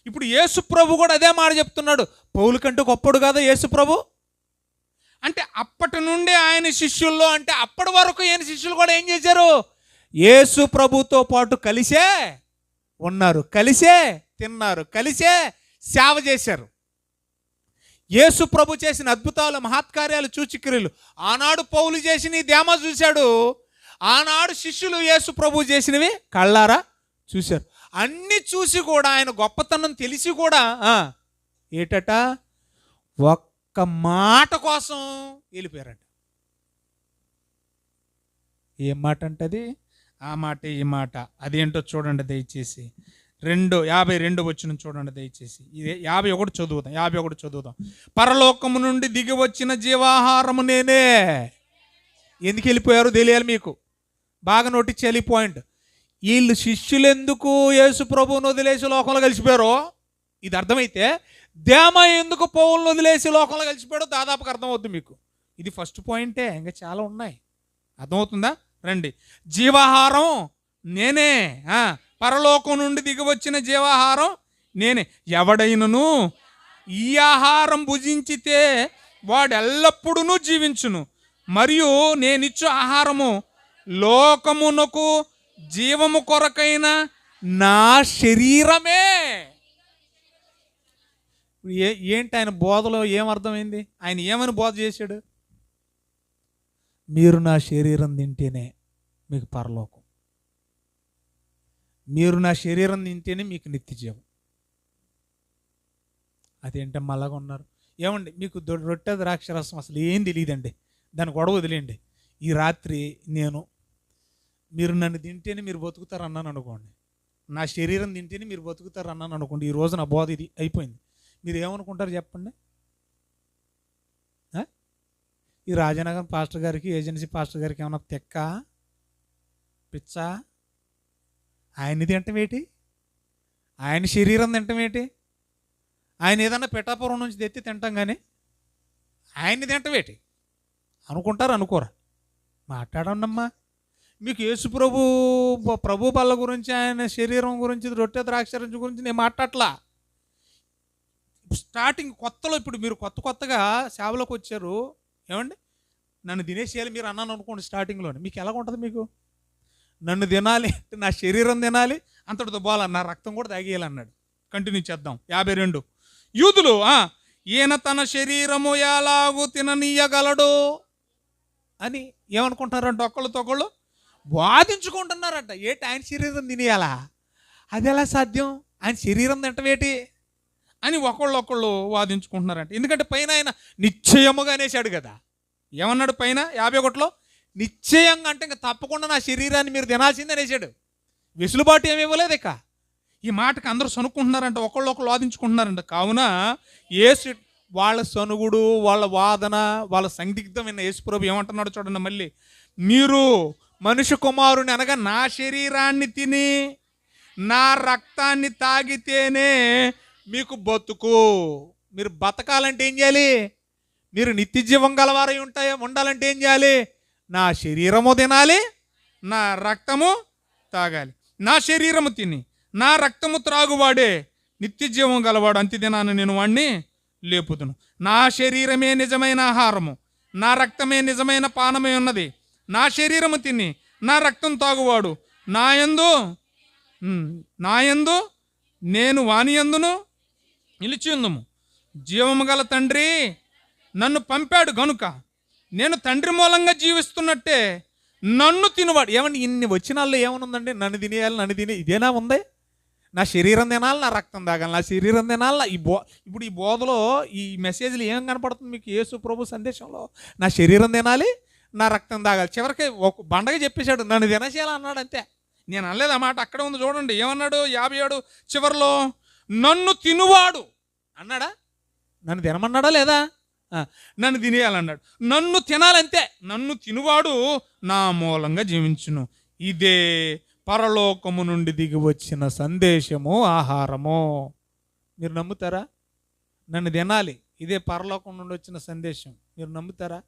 ఇప్పుడు యేసు ప్రభు కూడా అదే మాట చెప్తున్నాడు. పౌలు కంటే గొప్పడు కదా యేసు ప్రభు. అంటే అప్పటి నుండి ఆయన శిష్యుల్లో, అంటే అప్పటి వరకు ఆయన శిష్యులు కూడా ఏం చేశారు? యేసు ప్రభుతో పాటు కలిసే ఉన్నారు, కలిసే తిన్నారు, కలిసే సేవ చేశారు. యేసు ప్రభు చేసిన అద్భుతాలు, మహత్కార్యాలు, సూచక్రియలు ఆనాడు పౌలు చేసిన దేమా చూశాడు, ఆనాడు శిష్యులు యేసు ప్రభు చేసినవి కళ్ళారా చూశారు. అన్ని చూసి కూడా ఆయన గొప్పతనం తెలిసి కూడా ఏటట ఒక్క మాట కోసం వెళ్ళిపోయారట. ఏం మాట అంటది? ఆ మాట ఈ మాట అదేంటో చూడండి దయచేసి. 52 వచ్చిన చూడండి దయచేసి. ఇది 51 చదువుదాం. 51 చదువుదాం. పరలోకము నుండి దిగి వచ్చిన జీవాహారము నేనే. ఎందుకు వెళ్ళిపోయారో తెలియాలి మీకు, బాగా నోటీస్ చేయాలి ఈ పాయింట్. వీళ్ళు శిష్యులు ఎందుకు యేసు ప్రభువును వదిలేసి లోకంలో కలిసిపోయారో ఇది అర్థమైతే, దేమా ఎందుకు పౌలును వదిలేసి లోకంలో కలిసిపోయాడో దాదాపుగా అర్థమవుతుంది మీకు. ఇది ఫస్ట్ పాయింటే, ఇంకా చాలా ఉన్నాయి. అర్థమవుతుందా? రండి. జీవాహారం నేనే, పరలోకం నుండి దిగి వచ్చిన జీవాహారం నేనే. ఎవడైనను ఈ ఆహారం భుజించితే వాడు ఎల్లప్పుడూ జీవించును, మరియు నేనిచ్చు ఆహారము లోకమునకు జీవము కొరకైన నా శరీరమే. ఏంటి ఆయన బోధలో ఏమర్థమైంది? ఆయన ఏమని బోధ చేశాడు? మీరు నా శరీరం తింటేనే మీకు పరలోకం, మీరు నా శరీరం తింటేనే మీకు నిత్య జీవం. అదేంటే మళ్ళగా ఉన్నారు. ఏమండి, మీకు రొట్టె ద్రాక్షరసం అసలు ఏం తెలియదండి, దాని గొడవ వదిలేయండి. ఈ రాత్రి మీరు నన్ను తింటేనే మీరు బతుకుతారు అన్నాను అనుకోండి, నా శరీరం తింటేనే మీరు బతుకుతారు అన్నాను అనుకోండి, ఈ రోజు నా బోధ ఇది అయిపోయింది. మీరు ఏమనుకుంటారు చెప్పండి? ఈ రాజనగరం పాస్టర్ గారికి, ఏజెన్సీ పాస్టర్ గారికి ఏమన్నా తెక్క పిచ్చా? ఆయన్ని తింటమేటి? ఆయన శరీరం తింటమేటి? ఆయన ఏదన్నా పిఠాపురం నుంచి తెత్తి తింటాం కానీ ఆయన్ని తింటమేటి అనుకుంటారు, అనుకోరా? మాట్లాడండమ్మా. మీకు యేసు ప్రభు బల్ల గురించి, ఆయన శరీరం గురించి, రొట్టె ద్రాక్షరసం గురించి నేను మాట్లాడట్లా. స్టార్టింగ్ కొత్తలో, ఇప్పుడు మీరు కొత్తగా సేవలోకి వచ్చారు, ఏమండి నన్ను తినేసేయాలి మీరు అన్నాను అనుకోండి స్టార్టింగ్లోనే, మీకు ఎలా ఉంటుంది? మీకు నన్ను తినాలి అంటే నా శరీరం తినాలి, అంతటితో బాల నా రక్తం కూడా తాగేయాలన్నాడు. కంటిన్యూ చేద్దాం. 52. యూదులు ఈయన తన శరీరము ఎలాగూ తిననీయగలడు అని ఏమనుకుంటున్నారంట, ఒకళ్ళు వాదించుకుంటున్నారంట. ఏంటి ఆయన శరీరం తినేయాలా? అది ఎలా సాధ్యం? ఆయన శరీరం తింటవేటి అని ఒకళ్ళు వాదించుకుంటున్నారంట. ఎందుకంటే పైన ఆయన నిశ్చయముగా అనేసాడు కదా. ఏమన్నాడు పైన 51లో? నిశ్చయంగా అంటే ఇంకా తప్పకుండా నా శరీరాన్ని మీరు తినాల్సిందే అనేసాడు. వెసులుబాటు ఏమి ఇవ్వలేదు. ఇక ఈ మాటకి అందరూ సనుక్కుంటున్నారంట, ఒకళ్ళు వాదించుకుంటున్నారంట. కావున యేసు వాళ్ళ సనుగుడు, వాళ్ళ వాదన, వాళ్ళ సందిగ్ధమైన యేసుప్రభు ఏమంటున్నాడు చూడండి మళ్ళీ. మీరు మనుష్య కుమారుని అనగా నా శరీరాన్ని తిని నా రక్తాన్ని తాగితేనే మీకు బతుకు. మీరు బతకాలంటే ఏం చేయాలి? మీరు నిత్య జీవం గలవారై ఉండాలంటే ఏం చేయాలి? నా శరీరము తినాలి, నా రక్తము తాగాలి. నా శరీరము తిని నా రక్తము త్రాగువాడే నిత్య జీవం గలవాడు, అంత్యదినాన నేను వాడిని లేపుదును. నా శరీరమే నిజమైన ఆహారము, నా రక్తమే నిజమైన పానమై ఉన్నది. నా శరీరము తిని నా రక్తం తాగువాడు నాయందు నేను వానియందును నిలిచి ఉందుము. జీవము గల తండ్రి నన్ను పంపాడు గనుక నేను తండ్రి మూలంగా జీవిస్తున్నట్టే నన్ను తినవాడు. ఏమండి ఇన్ని వచనాల్లో ఏమనుందండి? నన్ను తినేయాలి, ఇదేనా ఉంది? నా శరీరం తినాలి, నా రక్తం తాగాలి, నా శరీరం తినాలి. ఇప్పుడు ఈ బోధలో, ఈ మెసేజ్లు ఏం కనపడుతుంది మీకు? యేసు ప్రభు సందేశంలో నా శరీరం తినాలి, నా రక్తం తాగాలి. చివరికి ఒక బండగా చెప్పేశాడు, నన్ను తినచేయాలి అన్నాడు. అంతే. నేను అనలేదు ఆ మాట, అక్కడే ఉంది చూడండి. ఏమన్నాడు 57 చివరిలో? నన్ను తినువాడు అన్నాడా? నన్ను తినమన్నాడా లేదా? నన్ను తినేయాలన్నాడు. నన్ను తినాలంతే. నన్ను తినువాడు నా మూలంగా జీవించును. ఇదే పరలోకము నుండి దిగి వచ్చిన సందేశము, ఆహారము. మీరు నమ్ముతారా? నన్ను తినాలి, ఇదే పరలోకం నుండి వచ్చిన సందేశం. మీరు నమ్ముతారా?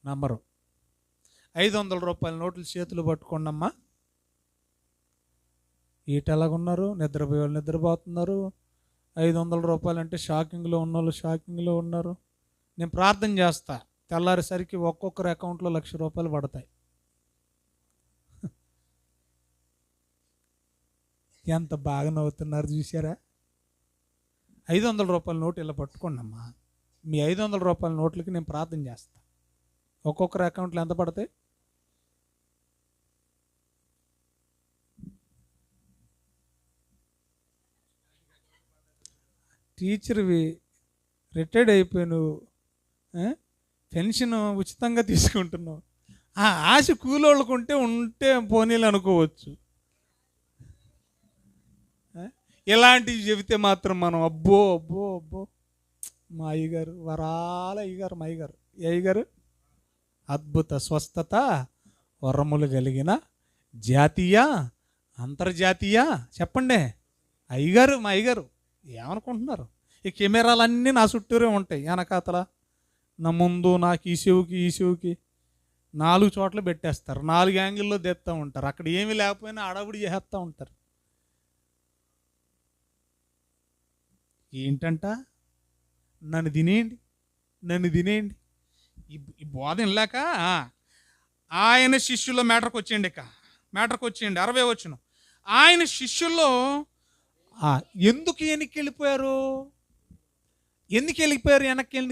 నమ్మరు. 500 రూపాయల నోట్లు చేతులు పట్టుకోండమ్మా. ఈట ఎలాగున్నారు, నిద్రపోయే వాళ్ళు నిద్రపోతున్నారు. 500 రూపాయలు అంటే షాకింగ్లో ఉన్నోళ్ళు షాకింగ్లో ఉన్నారు. నేను ప్రార్థన చేస్తా, తెల్లారేసరికి ఒక్కొక్కరి అకౌంట్లో 1,00,000 రూపాయలు పడతాయి. ఎంత బాగా నవ్వుతున్నారు చూసారా? 500 రూపాయల నోటు ఇలా పట్టుకోండి అమ్మా. మీ 500 రూపాయల నోట్లకి నేను ప్రార్థన చేస్తా. ఒక్కొక్కరి అకౌంట్లో ఎంత పడతాయి? టీచర్వి, రిటైర్డ్ అయిపోయావు, పెన్షన్ ఉచితంగా తీసుకుంటున్నావు. ఆ ఆశ కూలోళ్ళకు ఉంటే పోనీలు అనుకోవచ్చు. ఇలాంటివి చెబితే మాత్రం మనం అబ్బో అబ్బో అబ్బో. మా అయ్యగారు వరాల అయ్యగారు, మా అయ్యగారు, ఏ అయ్యగారు? అద్భుత స్వస్థత వరములు కలిగిన జాతీయ అంతర్జాతీయ చెప్పండి అయ్యగారు, మా అయ్యగారు. ఏమనుకుంటున్నారు? ఈ కెమెరాలన్నీ నా చుట్టూరే ఉంటాయి, వెనకాతల నా ముందు, నాకు ఈ చెవుకి 4 చోట్ల పెట్టేస్తారు. 4 యాంగిల్లో తెస్తూ ఉంటారు. అక్కడ ఏమీ లేకపోయినా అడవుడి చేస్తూ ఉంటారు. ఏంటంట? నన్ను తినేయండి. ఈ బోధ లేక ఆయన శిష్యుల్లో మ్యాటర్కి వచ్చేయండి. 60 వచ్చును. ఆయన శిష్యుల్లో ఎందుకు వెనక్కి వెళ్ళిపోయారు? వెనక్కి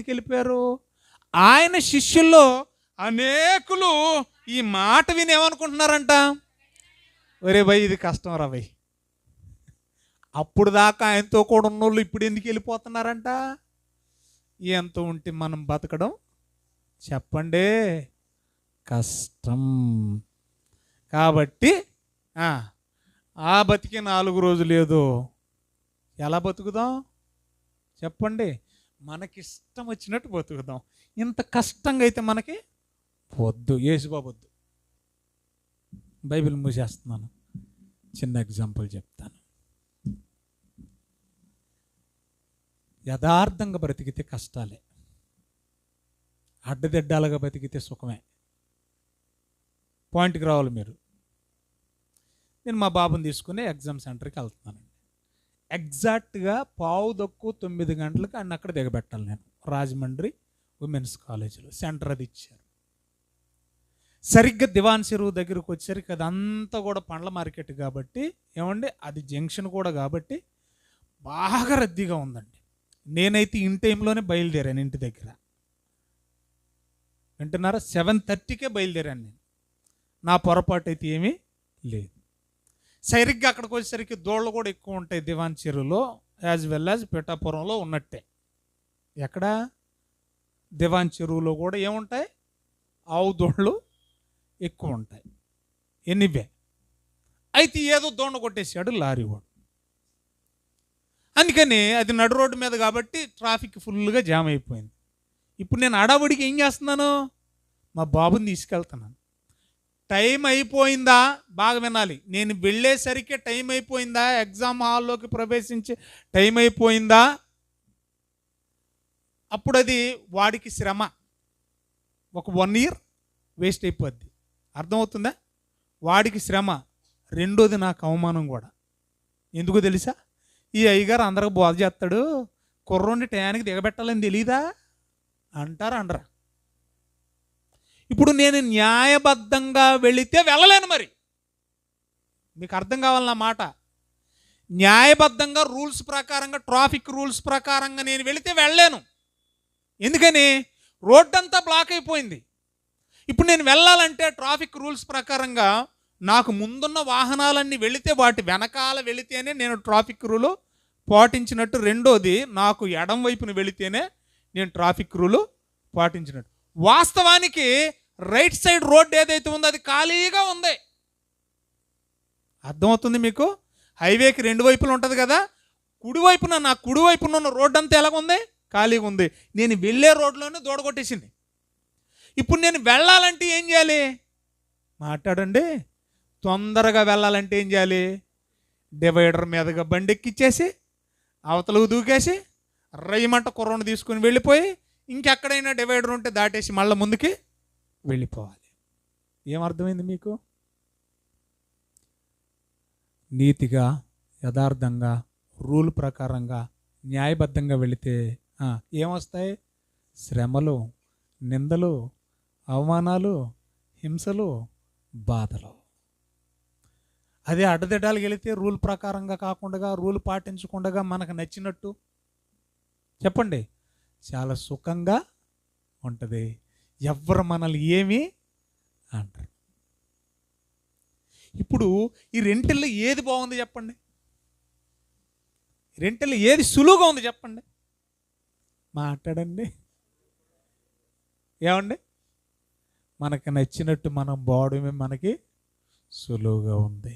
వెళ్ళిపోయారు? ఆయన శిష్యుల్లో అనేకులు ఈ మాట విని ఏమనుకుంటున్నారంట? ఒరే భయ్, ఇది కష్టం రా భయ్. అప్పుడు దాకా ఆయనతో కూడా ఉన్నోళ్ళు ఇప్పుడు ఎందుకు వెళ్ళిపోతున్నారంట? ఎంత ఉంటే మనం బతకడం చెప్పండి, కష్టం. కాబట్టి ఆ బతికే 4 రోజులు ఏదో ఎలా బతుకుదాం చెప్పండి? మనకిష్టం వచ్చినట్టు బతుకుదాం. ఇంత కష్టంగా అయితే మనకి వద్దు. యేసుబాబు వద్దు. బైబిల్ మూసేస్తున్నాను, చిన్న ఎగ్జాంపుల్ చెప్తాను. యథార్థంగా బ్రతికితే కష్టాలే, అడ్డదిడ్డాలుగా బతికితే సుఖమే. పాయింట్కి రావాలి మీరు. నేను మా బాబుని తీసుకుని ఎగ్జామ్ సెంటర్కి వెళ్తున్నానండి. ఎగ్జాక్ట్గా 8:45 గంటలకు అన్న అక్కడ దిగబెట్టాలి. నేను రాజమండ్రి ఉమెన్స్ కాలేజీలో సెంటర్ అది ఇచ్చారు. సరిగ్గా దివాన్ చెరువు దగ్గరకు వచ్చేసరికి అదంతా కూడా పండ్ల మార్కెట్ కాబట్టి, ఏమండి అది జంక్షన్ కూడా కాబట్టి బాగా రద్దీగా ఉందండి. నేనైతే ఇన్ టైంలోనే బయలుదేరాను ఇంటి దగ్గర. వింటున్నారా? 7:30కే బయలుదేరాను నేను. నా పొరపాటు అయితే ఏమీ లేదు. సరిగ్గా అక్కడికి వచ్చేసరికి దోళ్ళు కూడా ఎక్కువ ఉంటాయి దివాన్ చెరువులో, యాజ్ వెల్ యాజ్ పిఠాపురంలో ఉన్నట్టే. ఎక్కడ? దివాన్ చెరువులో కూడా ఏముంటాయి? ఆవు దోళ్ళు ఎక్కువ ఉంటాయి. ఎనీవే, అయితే ఏదో దోణ కొట్టేసాడు లారీ వాడు. అందుకని అది నడు రోడ్డు మీద కాబట్టి ట్రాఫిక్ ఫుల్గా జామ్ అయిపోయింది. ఇప్పుడు నేను అడావుడికి ఏం చేస్తున్నాను? మా బాబుని తీసుకెళ్తున్నాను. టైం అయిపోయిందా? బాగా వినాలి. నేను వెళ్ళేసరికి టైం అయిపోయిందా? ఎగ్జామ్ హాల్లోకి ప్రవేశించి టైం అయిపోయిందా? అప్పుడు అది వాడికి శ్రమ, ఒక 1 year వేస్ట్ అయిపోద్ది. అర్థమవుతుందా? వాడికి శ్రమ. రెండోది నాకు అవమానం కూడా. ఎందుకో తెలుసా? ఈ అయ్యగారు అందరికి బోధ చేస్తాడు, కుర్రోని టయానికి దిగబెట్టాలని తెలీదా అంటారా? అనరా? ఇప్పుడు నేను న్యాయబద్ధంగా వెళితే వెళ్ళలేను. మరి మీకు అర్థం కావాలన్న మాట. న్యాయబద్ధంగా రూల్స్ ప్రకారంగా, ట్రాఫిక్ రూల్స్ ప్రకారంగా నేను వెళితే వెళ్ళలేను. ఎందుకని? రోడ్డు అంతా బ్లాక్ అయిపోయింది. ఇప్పుడు నేను వెళ్ళాలంటే ట్రాఫిక్ రూల్స్ ప్రకారంగా నాకు ముందున్న వాహనాలన్నీ వెళితే వాటి వెనకాల వెళితేనే నేను ట్రాఫిక్ రూలు పాటించినట్టు. రెండోది, నాకు ఎడం వైపున వెళితేనే నేను ట్రాఫిక్ రూలు పాటించినట్టు. వాస్తవానికి రైట్ సైడ్ రోడ్డు ఏదైతే ఉందో అది ఖాళీగా ఉంది. అర్థమవుతుంది మీకు? హైవేకి 2 వైపులు ఉంటుంది కదా. నా కుడివైపున ఉన్న రోడ్డు అంతా ఎలాగుంది? ఖాళీగా ఉంది. నేను వెళ్ళే రోడ్లోనే దూడగొట్టేసింది. ఇప్పుడు నేను వెళ్ళాలంటే ఏం చేయాలి? మాట్లాడండి. తొందరగా వెళ్ళాలంటే ఏం చేయాలి? డివైడర్ మీదగా బండి ఎక్కిచ్చేసి అవతలకు దూకేసి రయ్యమంట కుర్రను తీసుకుని వెళ్ళిపోయి ఇంకెక్కడైనా డివైడర్ ఉంటే దాటేసి మళ్ళీ ముందుకి వెళ్ళిపోవాలి. ఏమర్థమైంది మీకు? నీతిగా, యథార్థంగా, రూల్ ప్రకారంగా, న్యాయబద్ధంగా వెళితే ఏమొస్తాయి? శ్రమలు, నిందలు, అవమానాలు, హింసలు, బాధలు. అదే అడ్డదిడ్డాలకు వెళితే రూల్ ప్రకారంగా కాకుండా, రూల్ పాటించకుండా మనకు నచ్చినట్టు చెప్పండి చాలా సుఖంగా ఉంటుంది. ఎవ్వరు మనల్ని ఏమి అంటారు. ఇప్పుడు ఈ రెంటిల్లో ఏది బాగుంది చెప్పండి? రెంటిల్లో ఏది సులువుగా ఉంది చెప్పండి? మాట్లాడండి. ఏమండి? మనకు నచ్చినట్టు మనం పోవడమే మనకి సులువుగా ఉంది.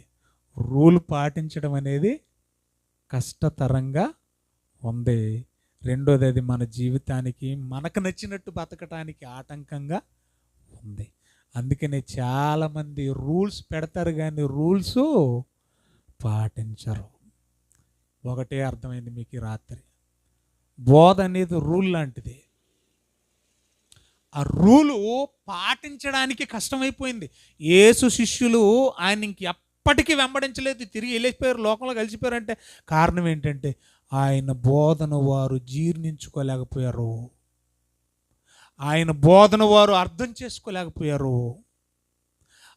రూల్ పాటించడం అనేది కష్టతరంగా ఉంది. రెండోది, అది మన జీవితానికి మనకు నచ్చినట్టు బతకటానికి ఆటంకంగా ఉంది. అందుకనే చాలామంది రూల్స్ పెడతారు కానీ రూల్స్ పాటించరు. ఒకటే అర్థమైంది మీకు ఈ రాత్రి, బోధ అనేది రూల్ లాంటిది. ఆ రూలు పాటించడానికి కష్టమైపోయింది. యేసు శిష్యులు ఆయన ఇంక ఎప్పటికీ వెంబడించలేదు, తిరిగి వెళ్ళిపోయారు, లోకంలో కలిసిపోయారంటే కారణం ఏంటంటే ఆయన బోధను వారు జీర్ణించుకోలేకపోయారు, ఆయన బోధన వారు అర్థం చేసుకోలేకపోయారు,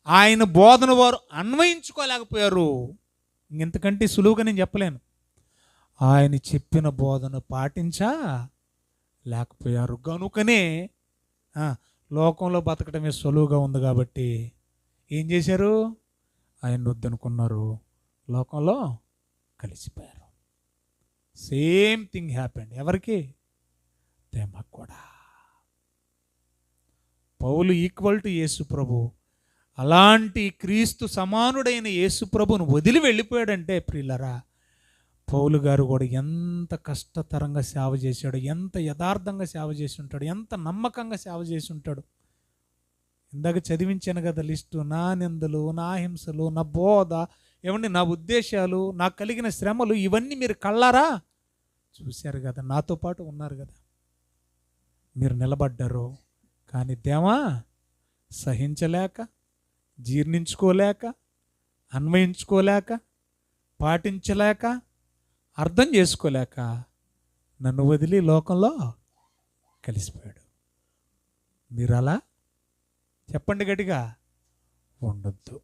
ఆయన బోధన వారు అన్వయించుకోలేకపోయారు. ఇంతకంటే సులువుగా నేను చెప్పలేను. ఆయన చెప్పిన బోధను పాటించలేకపోయారు. కనుకనే లోకంలో బతకడమే సులువుగా ఉంది కాబట్టి ఏం చేశారు? ఆయన వద్దనుకున్నారు, లోకంలో కలిసిపోయారు. Same thing happened. ఎవరికి? తేమకు కూడా. పౌలు ఈక్వల్ టు యేసు ప్రభు. అలాంటి క్రీస్తు సమానుడైన యేసు ప్రభును వదిలి వెళ్ళిపోయాడంటే ప్రియులరా, పౌలు గారు కూడా ఎంత కష్టతరంగా సేవ చేశాడు, ఎంత యథార్థంగా సేవ చేసి ఉంటాడు, ఎంత నమ్మకంగా సేవ చేసి ఉంటాడు. ఇందాక చదివించాను కదా లిస్టు. నా నిందలు, నా హింసలు, నా బోధ, ఏమండి నా ఉద్దేశాలు, నాకు కలిగిన శ్రమలు, ఇవన్నీ మీరు కళ్ళారా చూశారు కదా, నాతో పాటు ఉన్నారు కదా, మీరు నిలబడ్డారు. కానీ దేవా సహించలేక, జీర్ణించుకోలేక, అన్వయించుకోలేక, పాటించలేక, అర్థం చేసుకోలేక నన్ను వదిలి లోకంలో కలిసిపోయాడు. మీరు అలా చెప్పండి గట్టిగా, ఉండొద్దు.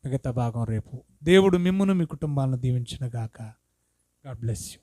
మిగతా భాగం రేపు. దేవుడు మిమ్మును మీ కుటుంబాలను దీవించును గాక. God bless you.